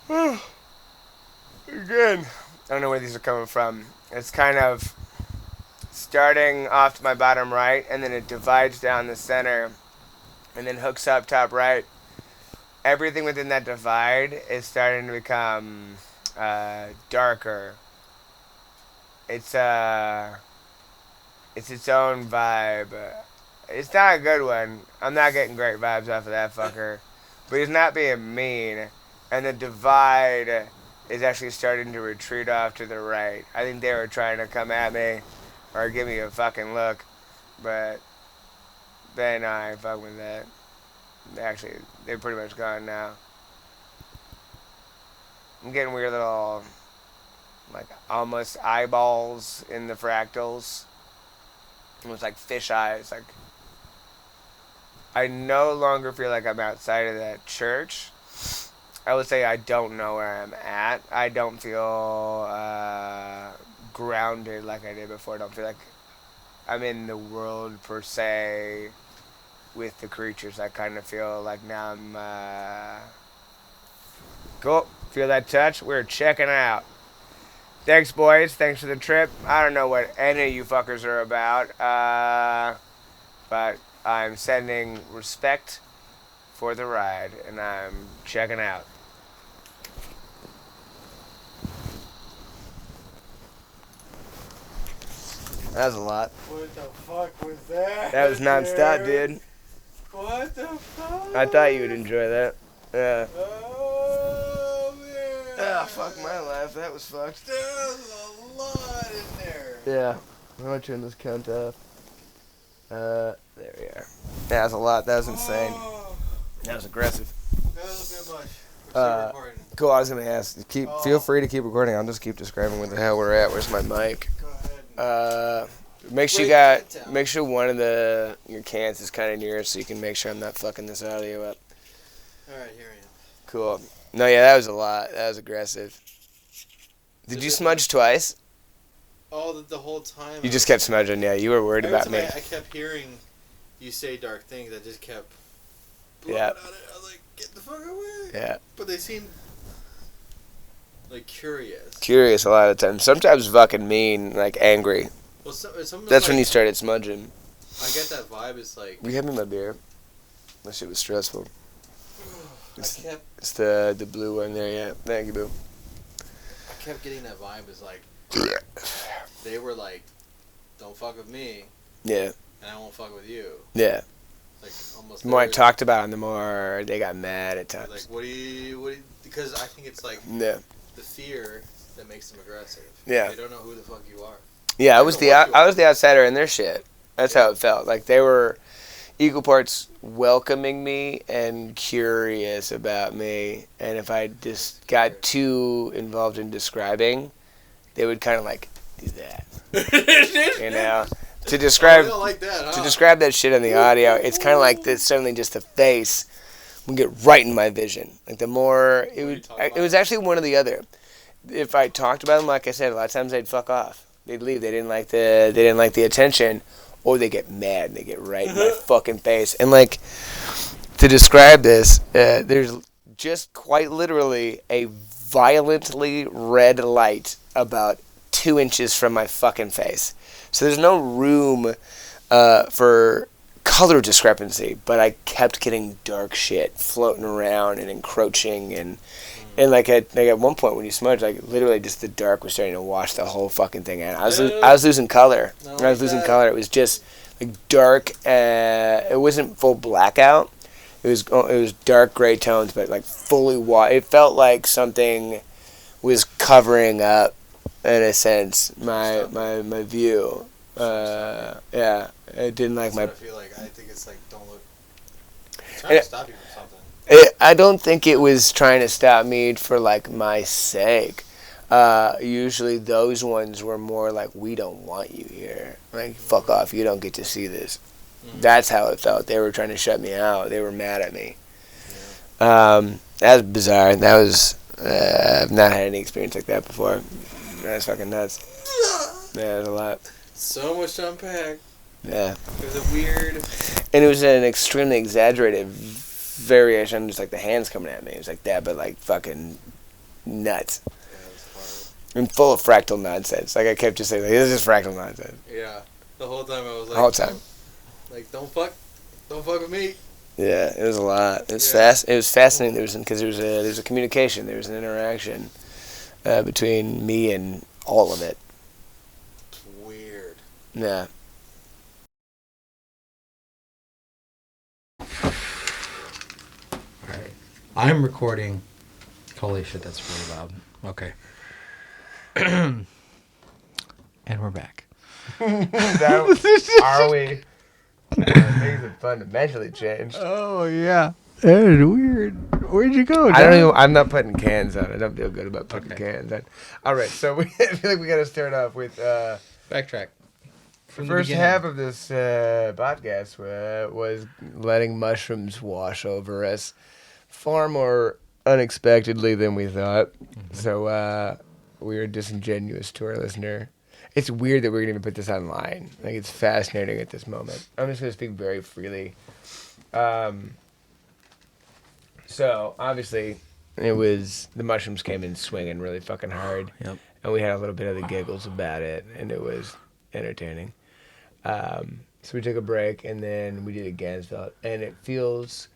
Again, I don't know where these are coming from. It's kind of starting off to my bottom right, and then it divides down the center, and then hooks up top right. Everything within that divide is starting to become darker. It's its own vibe. It's not a good one. I'm not getting great vibes off of that fucker. But he's not being mean. And the divide is actually starting to retreat off to the right. I think they were trying to come at me or give me a fucking look. But then I ain't fucking with that. Actually, they're pretty much gone now. I'm getting weird little, like, almost eyeballs in the fractals. Almost like fish eyes. Like, I no longer feel like I'm outside of that church. I would say I don't know where I'm at. I don't feel grounded like I did before. I don't feel like I'm in the world per se with the creatures. I kind of feel like now I'm cool. Feel that touch? We're checking out. Thanks, boys. Thanks for the trip. I don't know what any of you fuckers are about, but I'm sending respect for the ride, and I'm checking out. That was a lot. What the fuck was that? That was non-stop, dude. What the fuck? I thought you would enjoy that. Yeah. Oh. Ah, fuck my life. That was fucked. There's a lot in there. Yeah. I'm gonna turn this count off. There we are. Yeah, that's a lot. That was insane. That was aggressive. That was a bit much. Cool. I was gonna ask. Feel free to keep recording. I'll just keep describing where the hell we're at. Where's my mic? Go ahead. Make sure one of your cans is kind of near, so you can make sure I'm not fucking this audio up. All right, here I am. Cool. No, yeah, that was a lot. That was aggressive. Did you smudge twice? Oh, the whole time. You just kept smudging. Yeah, you were worried about me. I kept hearing you say dark things. I just kept. Yeah. At it. I was like, get the fuck away. Yeah. But they seemed like curious. Curious a lot of times. Sometimes fucking mean, like angry. Well, that's when you started smudging. I get that vibe. It's like. Will you hand me my beer? That shit was stressful. It's the blue one there, yeah. Thank you, boo. I kept getting that vibe. It's like they were like, "Don't fuck with me." Yeah. And I won't fuck with you. Yeah. Like almost. The more I talked about them, the more they got mad at times. Like, what do you? Because I think it's like the fear that makes them aggressive. Yeah. They don't know who the fuck you are. Yeah, I was the outsider in their shit. That's how it felt. Like they were equal parts welcoming me and curious about me, and if I just got too involved in describing, they would kind of like do that. You know, to describe to describe that shit on the audio, it's kind of like this. Suddenly, just the face would get right in my vision. Like the more it was actually one or the other. If I talked about them, like I said, a lot of times they'd fuck off. They'd leave. They didn't like the attention. Or they get mad and they get right in my fucking face. And, like, to describe this, there's just quite literally a violently red light about 2 inches from my fucking face. So there's no room for color discrepancy, but I kept getting dark shit floating around and encroaching and like at one point when you smudge, like literally just the dark was starting to wash the whole fucking thing out. I was losing color. Color. It was just like dark. It wasn't full blackout. It was dark gray tones, but like fully white. It felt like something was covering up, in a sense, my view. Yeah, it didn't like my. I feel like I think it's like don't look. It's trying to stop you from something. I don't think it was trying to stop me for, like, my sake. Usually those ones were more like, we don't want you here. Like, fuck off, you don't get to see this. That's how it felt. They were trying to shut me out. They were mad at me. That was bizarre. That was, I've not had any experience like that before. That's fucking nuts. Yeah, it was a lot. So much to unpack. Yeah. It was a weird. And it was an extremely exaggerated variation, just like the hands coming at me. It was like that, but like fucking nuts. Yeah, it was hard. And full of fractal nonsense. Like I kept just saying, like, this is fractal nonsense. Yeah. The whole time I was like, the whole time. Like, don't fuck with me. Yeah, it was a lot. It was fast. It was fascinating. Because there was a communication. There was an interaction between me and all of it. It's weird. Yeah. I'm recording. Holy shit, that's really loud. Okay. And we're back. Are we? Things are fundamentally changed. Oh, yeah. That is weird. Where'd you go? I'm not putting cans on. I don't feel good about putting cans on. All right, so I feel like we got to start off with... Backtrack. The first half of this podcast was letting mushrooms wash over us far more unexpectedly than we thought. Mm-hmm. So we were disingenuous to our listener. It's weird that we're going to even put this online. Like, it's fascinating at this moment. I'm just going to speak very freely. So, obviously, the mushrooms came in swinging really fucking hard. Yep. And we had a little bit of the giggles about it, and it was entertaining. So we took a break, and then we did a Ganzfeld. And it feels,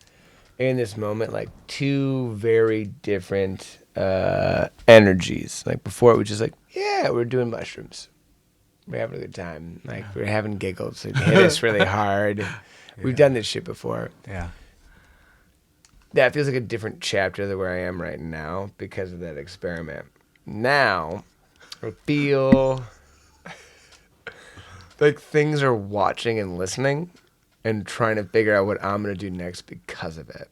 in this moment, like two very different energies. Like, before it was just like, yeah, we're doing mushrooms. We're having a good time. Like, we're having giggles. It hit us really hard. We've done this shit before. Yeah. that feels like a different chapter than where I am right now because of that experiment. Now, I feel like things are watching and listening and trying to figure out what I'm going to do next because of it.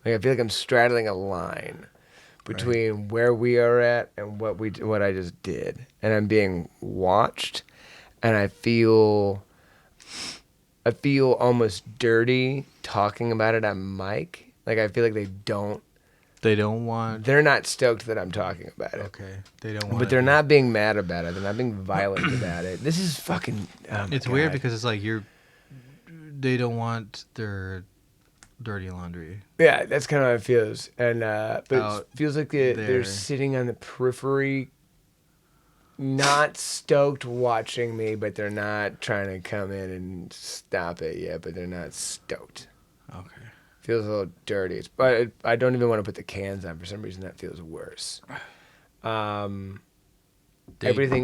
Like I feel like I'm straddling a line between where we are at and what I just did. And I'm being watched, and I feel almost dirty talking about it on mic. Like I feel like They don't want. they're not stoked that I'm talking about it. Okay. They don't want. But they're not being mad about it. They're not being violent about it. This is fucking. Oh my It's weird God. because it's like they don't want their dirty laundry. Yeah, that's kind of how it feels. And but Out it feels like they're there. sitting on the periphery, not stoked watching me, but they're not trying to come in and stop it yet. But they're not stoked. Okay. Feels a little dirty. But I don't even want to put the cans on. For some reason, that feels worse. Everything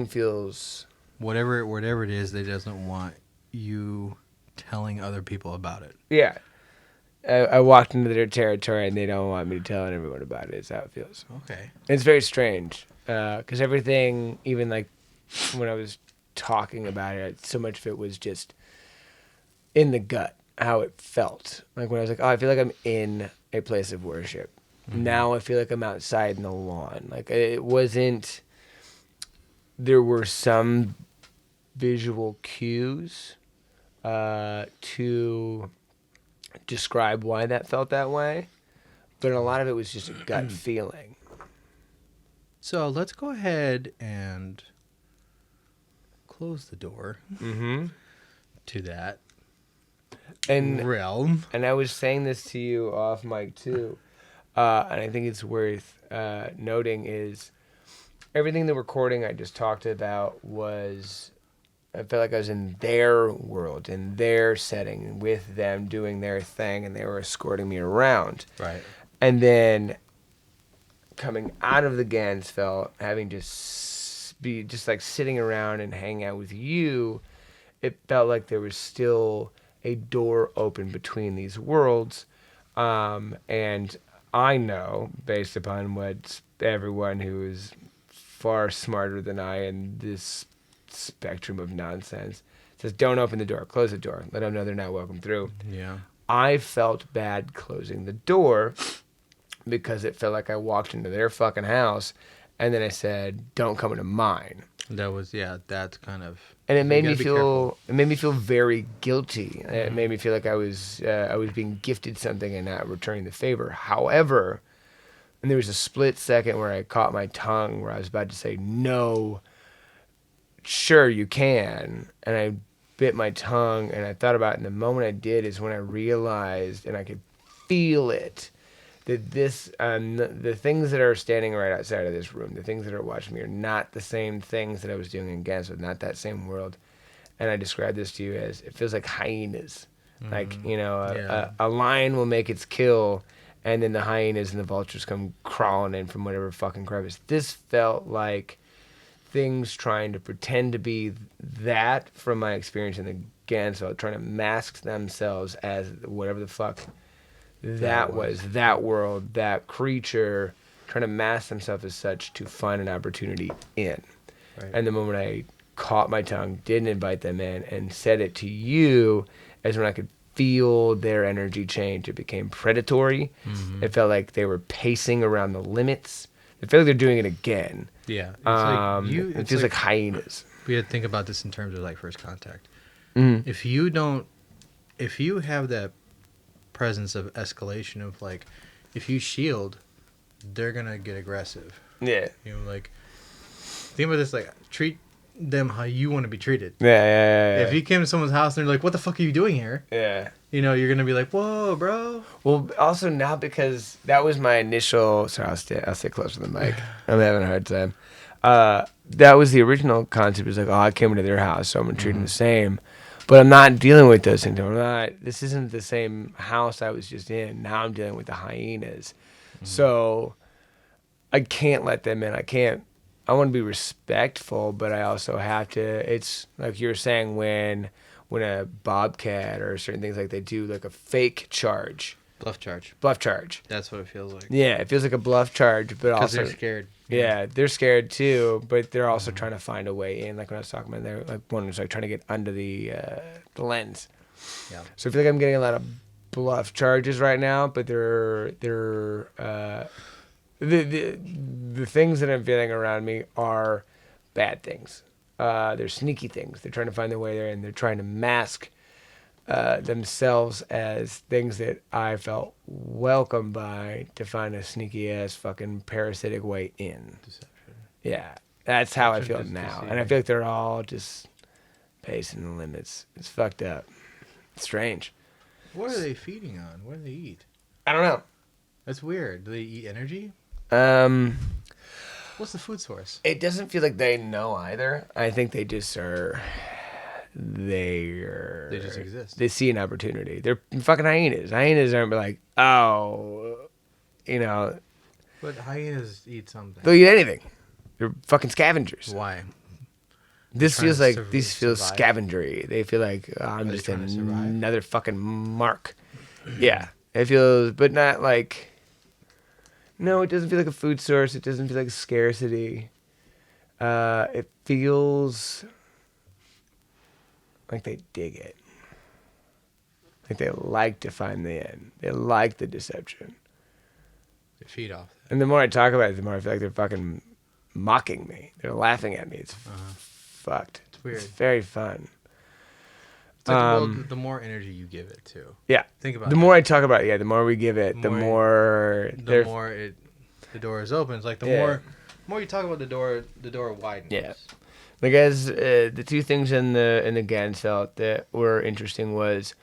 feels. Whatever it is, they doesn't want you telling other people about it. Yeah. I walked into their territory and they don't want me telling everyone about it. Is how it feels. Okay. It's very strange because everything, even like when I was talking about it, so much of it was just in the gut, how it felt. Like when I was like, oh, I feel like I'm in a place of worship. Mm-hmm. Now I feel like I'm outside in the lawn. Like it wasn't. There were some visual cues to describe why that felt that way, but a lot of it was just a gut feeling. So let's go ahead and close the door to that realm. And I was saying this to you off mic too, and I think it's worth noting is everything the recording I just talked about was. I felt like I was in their world, in their setting, with them doing their thing, and they were escorting me around. Right. And then coming out of the Ganzfeld, having just be just like sitting around and hanging out with you, it felt like there was still a door open between these worlds. And I know, based upon what everyone who is far smarter than I in this spectrum of nonsense says, don't open the door, close the door, let them know they're not welcome through. Yeah. I felt bad closing the door because it felt like I walked into their fucking house and then I said, don't come into mine. That's kind of. And it made me careful. feel very guilty. Mm-hmm. It made me feel like I was being gifted something and not returning the favor. However, and there was a split second where I caught my tongue where I was about to say, no, sure you can, and I bit my tongue and I thought about it, and the moment I did is when I realized and I could feel it that this the things that are standing right outside of this room, the things that are watching me, are not the same things that I was doing in Ganzfeld, not that same world. And I described this to you as it feels like hyenas. Like, you know, a lion will make its kill and then the hyenas and the vultures come crawling in from whatever fucking crevice. This felt like things trying to pretend to be that from my experience in the Ganzfeld, trying to mask themselves as whatever the fuck that was, that world, that creature, trying to mask themselves as such to find an opportunity in. Right. And the moment I caught my tongue, didn't invite them in, and said it to you, as when I could feel their energy change. It became predatory. Mm-hmm. It felt like they were pacing around the limits. It felt like they're doing it again. Yeah. It feels like hyenas. We had to think about this in terms of like first contact. Mm-hmm. If you have that presence of escalation of like, if you shield, they're gonna get aggressive. Yeah. You know, like, think about this, like, treat them how you want to be treated. Yeah. If you came to someone's house and they're like, what the fuck are you doing here? Yeah. You know, you're gonna be like, whoa, bro. Well, also now because that was my initial. Sorry, I'll stay close to the mic. I'm having a hard time. That was the original concept. It was like, oh, I came into their house, so I'm gonna treat them the same. But I'm not dealing with those things. This isn't the same house I was just in. Now I'm dealing with the hyenas. Mm-hmm. So I can't let them in. I want to be respectful, but I also have to. It's like you were saying when a bobcat or certain things like they do like a fake charge. Bluff charge. Bluff charge. That's what it feels like. Yeah, it feels like a bluff charge, but Because also they're scared. yeah, they're scared too, but they're also trying to find a way in. Like when I was talking about, they're like one was like trying to get under the lens. Yeah. So I feel like I'm getting a lot of bluff charges right now, but they're the things that I'm feeling around me are bad things. They're sneaky things. They're trying to find their way there, and they're trying to mask themselves as things that I felt welcomed by to find a sneaky ass fucking parasitic way in. Deception. Yeah, that's how I feel Just now, deceiving. and I feel like they're all just pacing the limits. It's fucked up. It's strange. What are they feeding on? What do they eat? I don't know. That's weird. Do they eat energy? What's the food source? It doesn't feel like they know either. I think they just are. They just exist. They see an opportunity. They're fucking hyenas. Hyenas aren't like, oh, you know, But hyenas eat something. they'll eat anything. They're fucking scavengers. Why? This trying feels to like these feel survive? scavengery. They feel like I'm they just trying to survive? another fucking mark. Yeah, it feels, but not like. No, it doesn't feel like a food source. It doesn't feel like scarcity. It feels like they dig it. Like they like to find the end. They like the deception. They feed off that. And the more I talk about it, the more I feel like they're fucking mocking me. They're laughing at me. It's fucked. It's weird. It's very fun. It's like, well, the more energy you give it too. Yeah. Think about the that. more I talk about it, the more we give it, the more the more the door is open. It's like the more you talk about the door widens. Yeah. Like as the two things in the Ganzfeld that were interesting was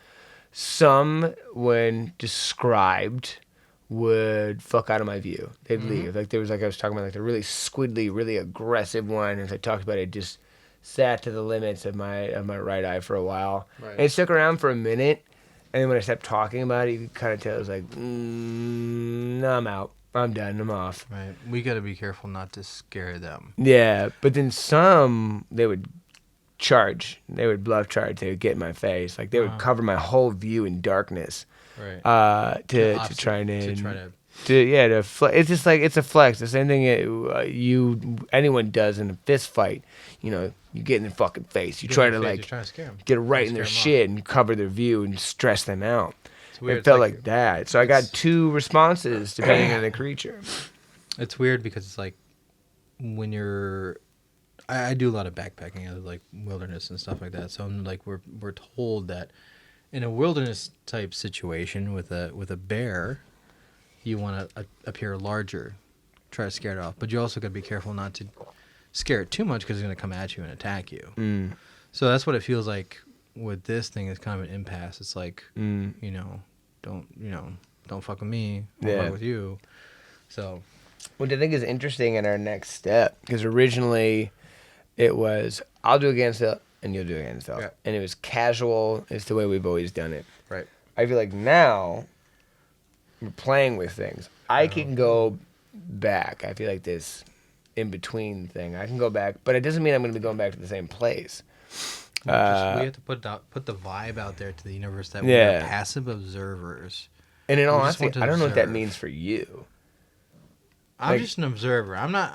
some when described would fuck out of my view. They'd leave. Like there was like I was talking about like the really squidly, really aggressive one. As I talked about it, just sat to the limits of my right eye for a while. Right. And it stuck around for a minute. And then when I stopped talking about it, you could kind of tell it was like, no, I'm out. I'm done. I'm off. Right. We got to be careful not to scare them. Yeah, but then some they would charge. They would bluff charge. They would get in my face. Like they would cover my whole view in darkness. Right. To try to it's just like it's a flex. The same thing anyone does in a fist fight. You know, you get in their fucking face. You try to like You're trying to scare them. get right in their shit and cover their view and stress them out. It's weird. It felt like that. So I got two responses depending on the creature. It's weird because it's like when you're I do a lot of backpacking out of like wilderness and stuff like that. So I'm like we're told that in a wilderness type situation with a bear, you want to appear larger, try to scare it off, but you also got to be careful not to scare it too much because it's going to come at you and attack you. So that's what it feels like with this thing. Is kind of an impasse. It's like don't fuck with me, I'll fuck with you. So What I think is interesting in our next step, because originally it was I'll do a Ganzfeld and you'll do a Ganzfeld, Yeah. and it was casual. It's the way we've always done it. right. I feel like now we're playing with things. I can go back. I feel like this in between thing. I can go back, but it doesn't mean I'm going to be going back to the same place. We have to put the vibe out there to the universe that we are passive observers. And in all We just honesty, want to I don't know what that observe. means for you. I'm Like- just an observer. I'm not.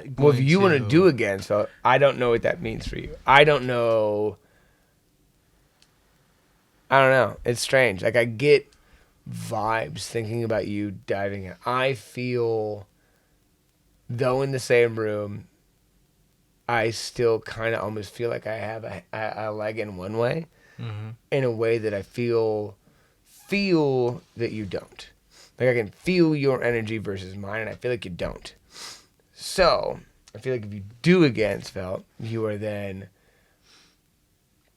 Going Well, if you want to to do a Ganzfeld, I don't know what that means for you. I don't know. I don't know. It's strange. Like I get vibes thinking about you diving in. I feel, though in the same room, I still kind of almost feel like I have a leg in one way, in a way that I feel that you don't. Like I can feel your energy versus mine, and I feel like you don't. So I feel like if you do a Ganzfeld, you are then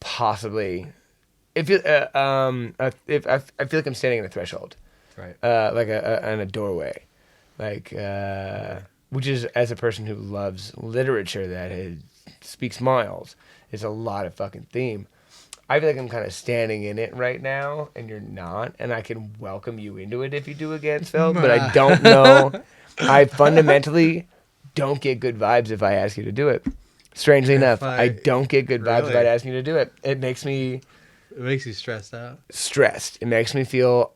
possibly. If I feel like I'm standing in a threshold, Right. like in a doorway, like which is, as a person who loves literature that speaks miles, is a lot of fucking theme. I feel like I'm kind of standing in it right now, and you're not, and I can welcome you into it if you do a Ganzfeld, but I don't know. I fundamentally don't get good vibes if I ask you to do it. Strangely enough, I don't get good vibes if Really? I ask you to do it. It makes me It makes you stressed out. stressed. It makes me feel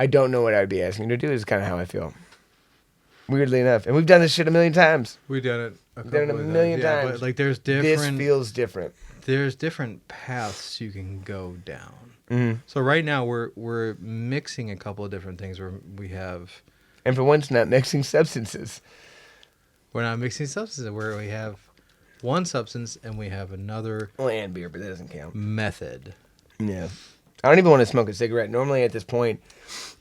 I don't know what I'd be asking you to do is kind of how I feel. Weirdly enough. And we've done this shit a million times. We've done it We've done it a million times. But like there's This different feels different. there's different paths you can go down. Mm-hmm. So right now we're mixing a couple of different things where we have And for once, not mixing substances. we're not mixing substances where we have one substance and we have another Well, and beer, but that doesn't count. method. Yeah. I don't even want to smoke a cigarette. Normally at this point,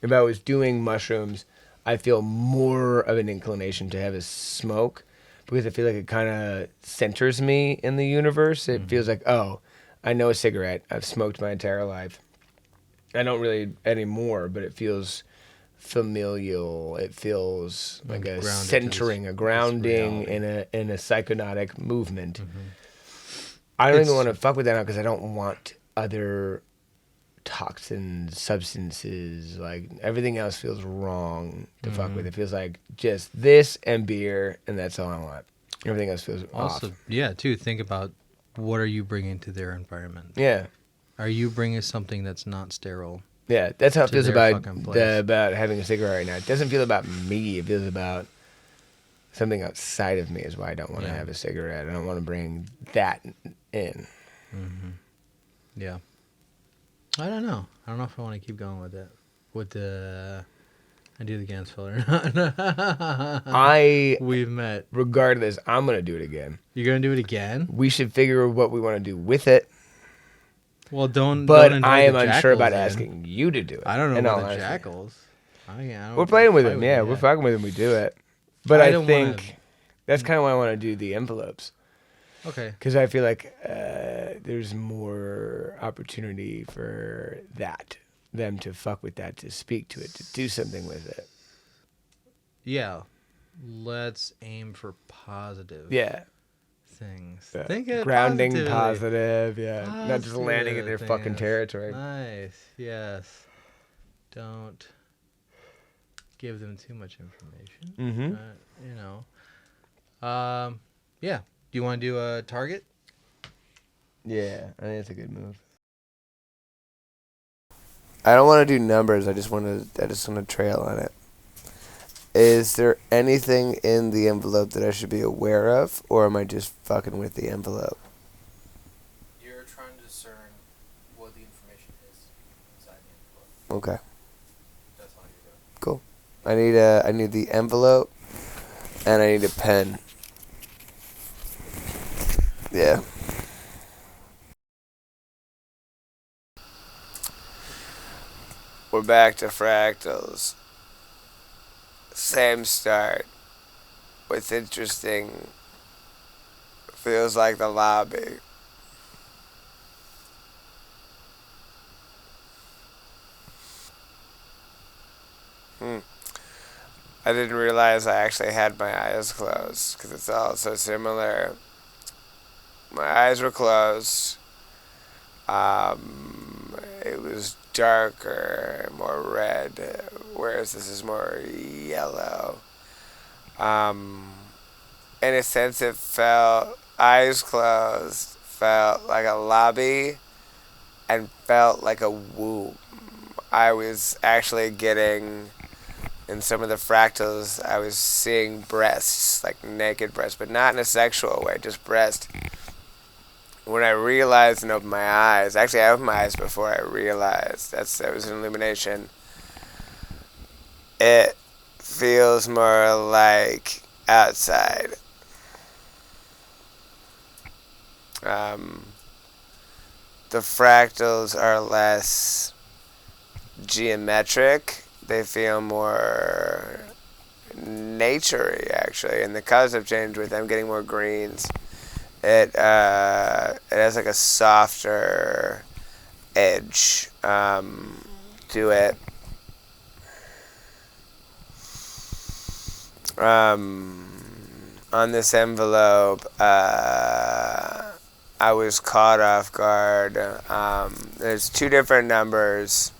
if I was doing mushrooms, I feel more of an inclination to have a smoke because I feel like it kind of centers me in the universe. It feels like, oh, I know a cigarette. I've smoked my entire life. I don't really anymore, but it feels familial. It feels like a Grounded to centering, a grounding reality. in a psychodonic movement. I don't even want to fuck with that now because I don't want other toxins, substances, like everything else feels wrong to fuck with. It feels like just this and beer, and that's all I want. Everything else feels Also, off. yeah, too, think about what are you bringing to their environment? Yeah, Are you bringing something that's not sterile? yeah, that's how it To feels their about fucking place. about having a cigarette right now. It doesn't feel about me. It feels about something outside of me. Is why I don't want to Yeah. have a cigarette. I don't want to bring that in. Yeah. I don't know. I don't know if I want to keep going with that. With the I do the Ganzfeld or not. We've met. Regardless, I'm gonna do it again. You're gonna do it again? We should figure what we want to do with it. Well, don't. But don't I am invite the unsure about jackals in. asking you to do it. I don't in know all about the honesty. jackals. I don't We're playing with fight them, yeah. them We're yet. fucking with them. We do it. But I I don't think wanna- that's kind of why I want to do the envelopes. Okay. Because I feel like there's more opportunity for that. Them to fuck with that, to speak to it, to do something with it. Yeah. Let's aim for positive Yeah. things. Yeah. Think it Grounding, positively. positive, yeah. Not just landing in their Positive fucking things. territory. Nice. Yes. Don't give them too much information. Mm-hmm. You know. Yeah. Do you want to do a target? Yeah, I think that's a good move. I don't want to do numbers. I just want to trail on it. Is there anything in the envelope that I should be aware of, or am I just fucking with the envelope? You're trying to discern what the information is inside the envelope. Okay, That's all you're doing. cool. I need the envelope, and I need a pen. Yeah. We're back to fractals. Same start. What's interesting feels like the lobby. I didn't realize I actually had my eyes closed because it's all so similar. My eyes were closed. It was darker, more red, whereas this is more yellow. In a sense, it felt, eyes closed, felt like a lobby and felt like a womb. I was actually getting, in some of the fractals, I was seeing breasts, like naked breasts, but not in a sexual way, just breast. When I realized and opened my eyes, actually I opened my eyes before I realized, that was an illumination. It feels more like outside. The fractals are less geometric. They feel more naturey, actually. And the colors have changed with them getting more greens. It has like a softer edge to it. On this envelope, I was caught off guard. There's two different numbers.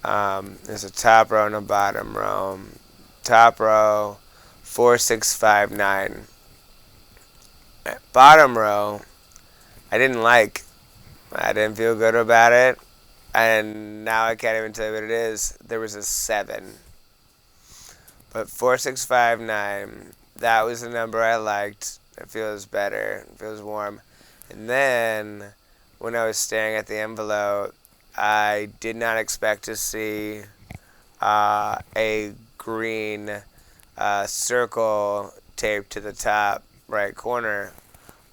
There's a top row and a bottom row. Top row, 4659. Bottom row, I didn't like. I didn't feel good about it. and now I can't even tell you what it is. There was a 7. But 4659, that was the number I liked. It feels better. It feels warm. And then, when I was staring at the envelope, I did not expect to see a green circle taped to the top right corner.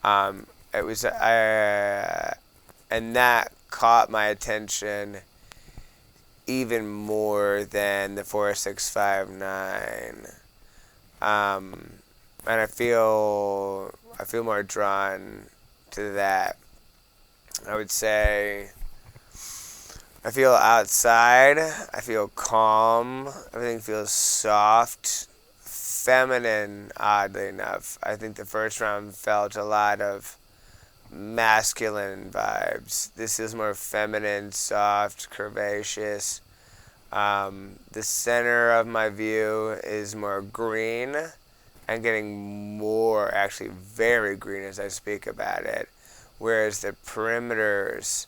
It was, and that caught my attention even more than the 4659. And I feel more drawn to that. I would say I feel outside. I feel calm. Everything feels soft, feminine, oddly enough. I think the first round felt a lot of masculine vibes. This is more feminine, soft, curvaceous. The center of my view is more green and getting more, actually very green as I speak about it, whereas the perimeters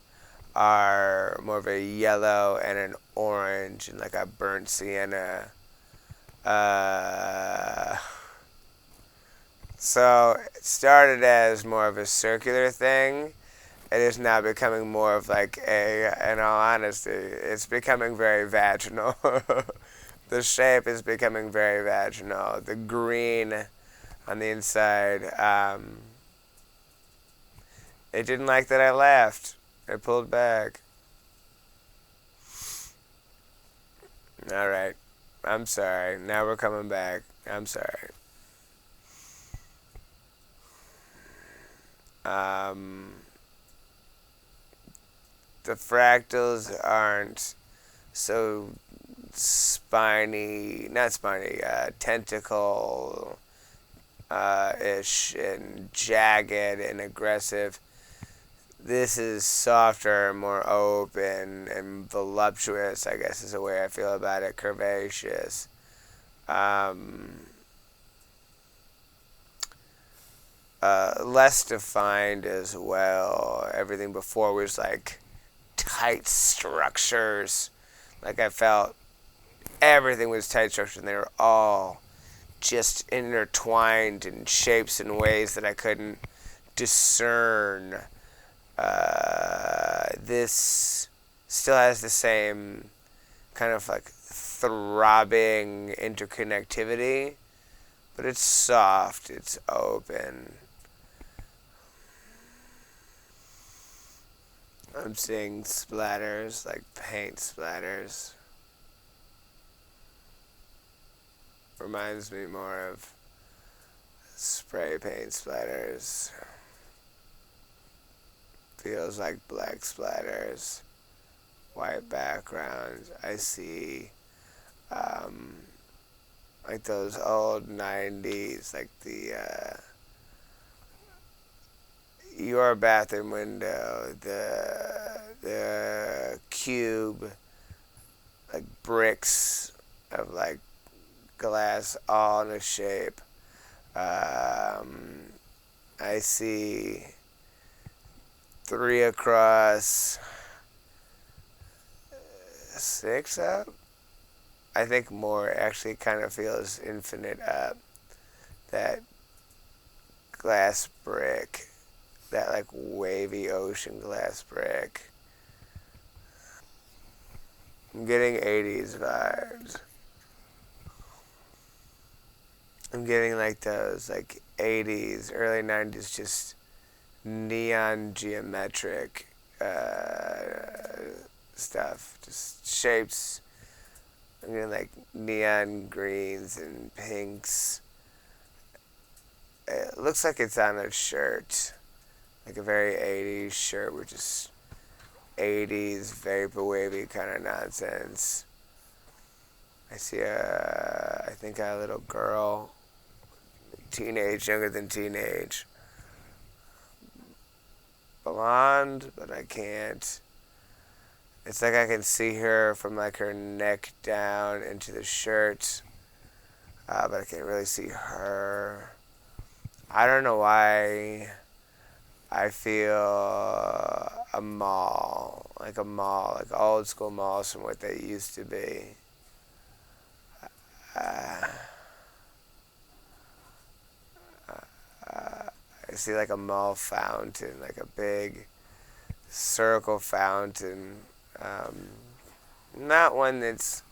are more of a yellow and an orange and like a burnt sienna. So it started as more of a circular thing. It is now becoming more of like in all honesty, it's becoming very vaginal. The shape is becoming very vaginal. The green on the inside, it didn't like that I laughed. It pulled back. All right. I'm sorry. Now we're coming back. I'm sorry. The fractals aren't so spiny, not spiny, tentacle ish and jagged and aggressive. This is softer, more open and voluptuous, I guess is the way I feel about it, curvaceous. Less defined as well. Everything before was like tight structures. Like I felt everything was tight structures and they were all just intertwined in shapes and ways that I couldn't discern. This still has the same kind of like throbbing interconnectivity, but it's soft, it's open. I'm seeing splatters, like paint splatters. Reminds me more of spray paint splatters. Feels like black splatters. White backgrounds. I see like those old 90s, like your bathroom window, the cube, like bricks of like glass all in a shape. I see 3 across, 6 up. I think more actually kind of feels infinite up. That glass brick, that like wavy ocean glass brick. I'm getting 80s vibes. I'm getting like those like 80s, early 90s, just neon geometric stuff, just shapes. I'm getting like neon greens and pinks. It looks like it's on a shirt, like a very 80s shirt with just 80s vapor wavy kind of nonsense. I see I think a little girl, teenage, younger than teenage. Blonde, but I can't. It's like I can see her from like her neck down into the shirt, but I can't really see her. I don't know why I feel a mall. like a mall, like old school malls from what they used to be. I see like a mall fountain, like a big circle fountain. Not one that's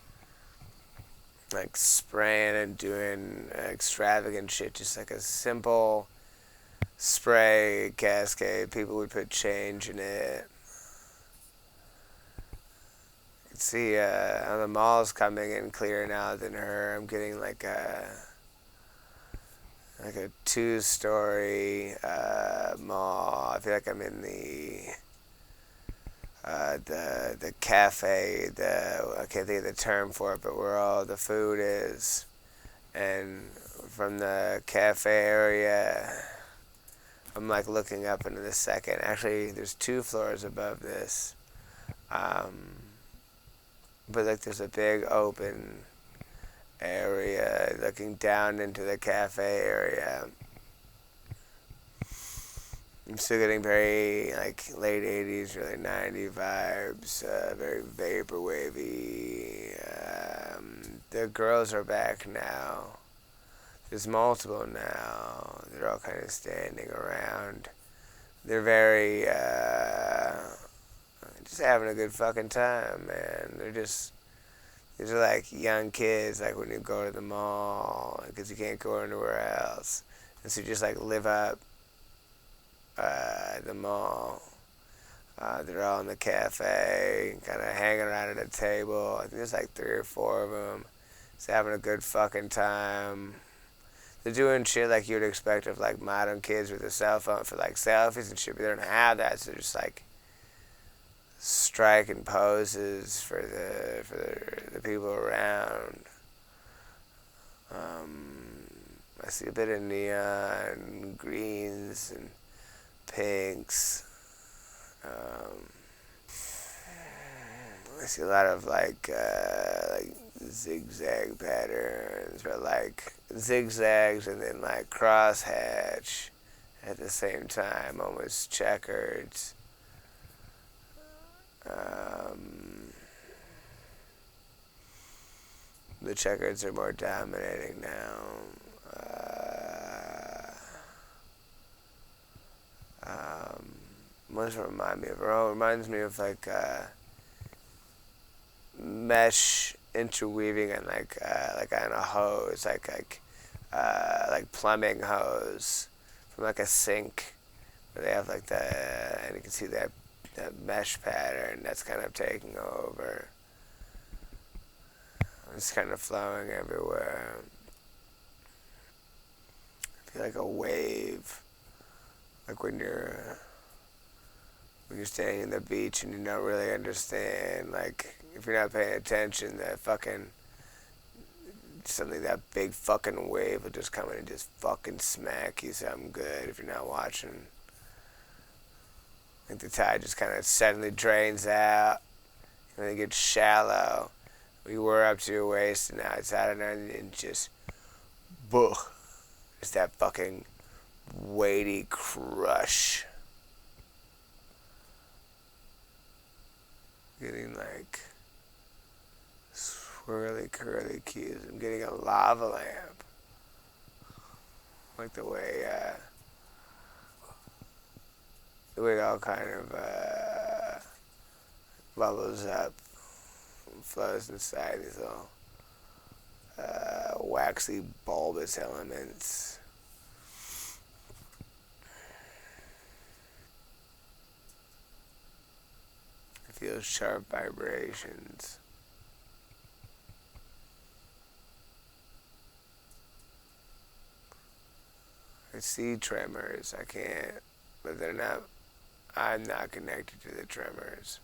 like spraying and doing extravagant shit, just like a simple spray cascade. People would put change in it. You can see the mall's coming in clearer now than her. I'm getting like a 2-story mall. I feel like I'm in the cafe. I can't think of the term for it, but where all the food is. And from the cafe area, I'm like looking up into the second. Actually, there's 2 floors above this. But like there's a big open area looking down into the cafe area. I'm still getting very like late 80s, early 90s vibes, very vaporwavy. The girls are back now. There's multiple now. They're all kind of standing around. They're very, just having a good fucking time, man. These are like young kids, like when you go to the mall, because you can't go anywhere else. And so you just like live up at the mall. They're all in the cafe, kind of hanging around at a table. I think there's like 3 or 4 of them. Just having a good fucking time. They're doing shit like you'd expect of like modern kids with a cell phone for like selfies and shit, but they don't have that, so they're just like striking poses for the people around. I see a bit of neon, greens and pinks. I see a lot of like zigzag patterns, but like zigzags and then like crosshatch at the same time, almost checkered. The checkers are more dominating now. Most reminds me of like mesh interweaving and like on a hose, like plumbing hose from like a sink, where they have like and you can see that mesh pattern that's kind of taking over. It's kind of flowing everywhere. I feel like a wave, like when you're standing in the beach and you don't really understand, like if you're not paying attention, that big fucking wave will just come in and just fucking smack you something good if you're not watching. Like the tide just kind of suddenly drains out, and then it gets shallow. We were up to your waist, and now it's out of there, and just, boom. It's that fucking weighty crush. Getting like swirly curly cues. I'm getting a lava lamp. Like the way it all kind of bubbles up and flows inside these little waxy bulbous elements. I feel sharp vibrations. I see tremors. I can't, but they're not. I'm not connected to the tremors.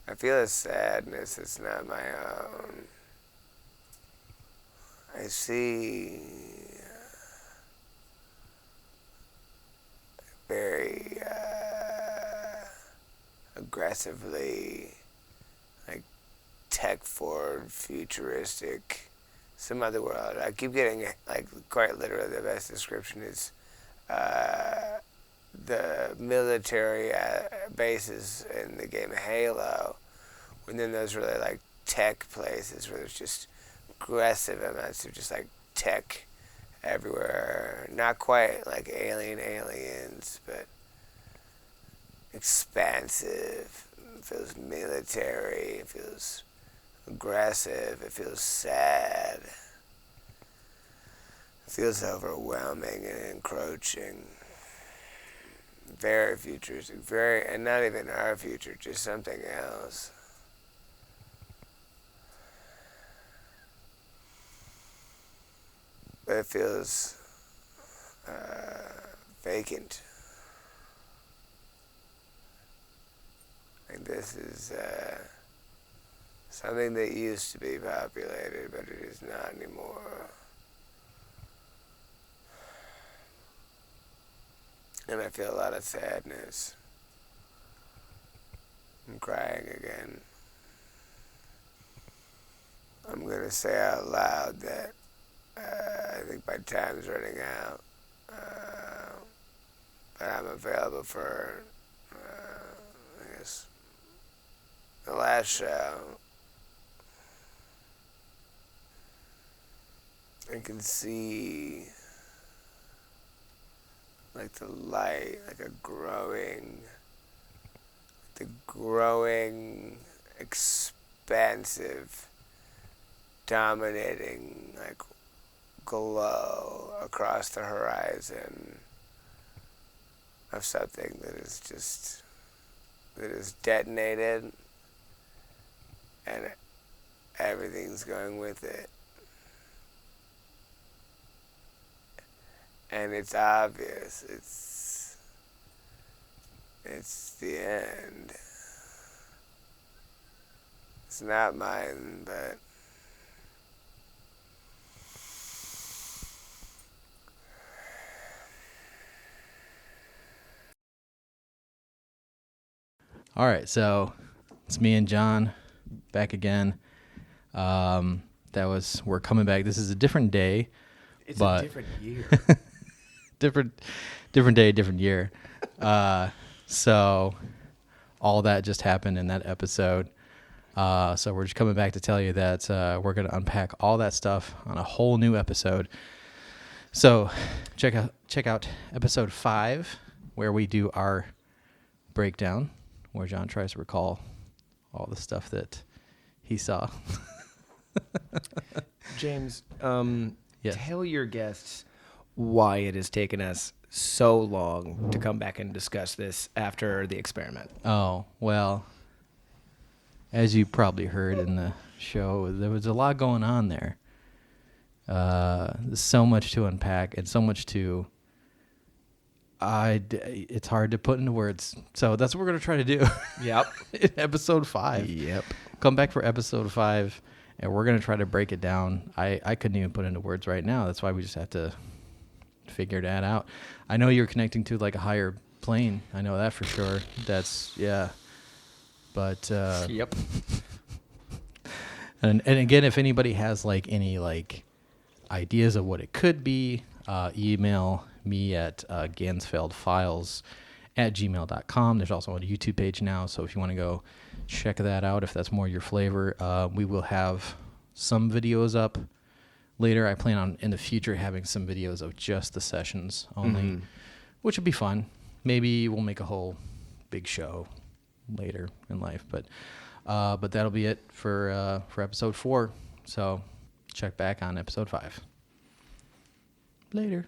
I feel a sadness that's not my own. I see very aggressively, like tech forward, futuristic, some other world. I keep getting like quite literally the best description is the military bases in the game Halo, and then those really like tech places where there's just aggressive amounts of just like tech everywhere. Not quite like aliens, but expansive. It feels military. It feels aggressive. It feels sad. It feels overwhelming and encroaching. Very futuristic. And not even our future, just something else. But it feels vacant. Like this is something that used to be populated, but it is not anymore. And I feel a lot of sadness. I'm crying again. I'm going to say out loud that I think my time's running out. But I'm available for, I guess, the last show. I can see like the light, like the growing, expansive, dominating, like glow across the horizon of something that is detonated, and everything's going with it. And it's obvious. It's the end. It's not mine, but All right, so it's me and John back again. We're coming back. This is a different day. It's but a different year. different day, different year. So all that just happened in that episode. So we're just coming back to tell you that we're going to unpack all that stuff on a whole new episode. So check out episode 5, where we do our breakdown, where John tries to recall all the stuff that he saw. James, Yes. tell your guests why it has taken us so long to come back and discuss this after the experiment. Oh, well, as you probably heard in the show, there was a lot going on there. There's so much to unpack and so much to... it's hard to put into words. So that's what we're going to try to do. Yep. In episode 5. Yep. Come back for episode 5, and we're going to try to break it down. I couldn't even put into words right now. That's why we just have to figure that out. I know you're connecting to like a higher plane. I know that for sure. Yeah. But Yep. and again, if anybody has like any like ideas of what it could be, email me at ganzfeldfiles@gmail.com. There's also a YouTube page now, so if you want to go check that out, if that's more your flavor, we will have some videos up later. I plan on in the future having some videos of just the sessions only, which would be fun. Maybe we'll make a whole big show later in life, but that'll be it for episode 4. So check back on episode 5. Later.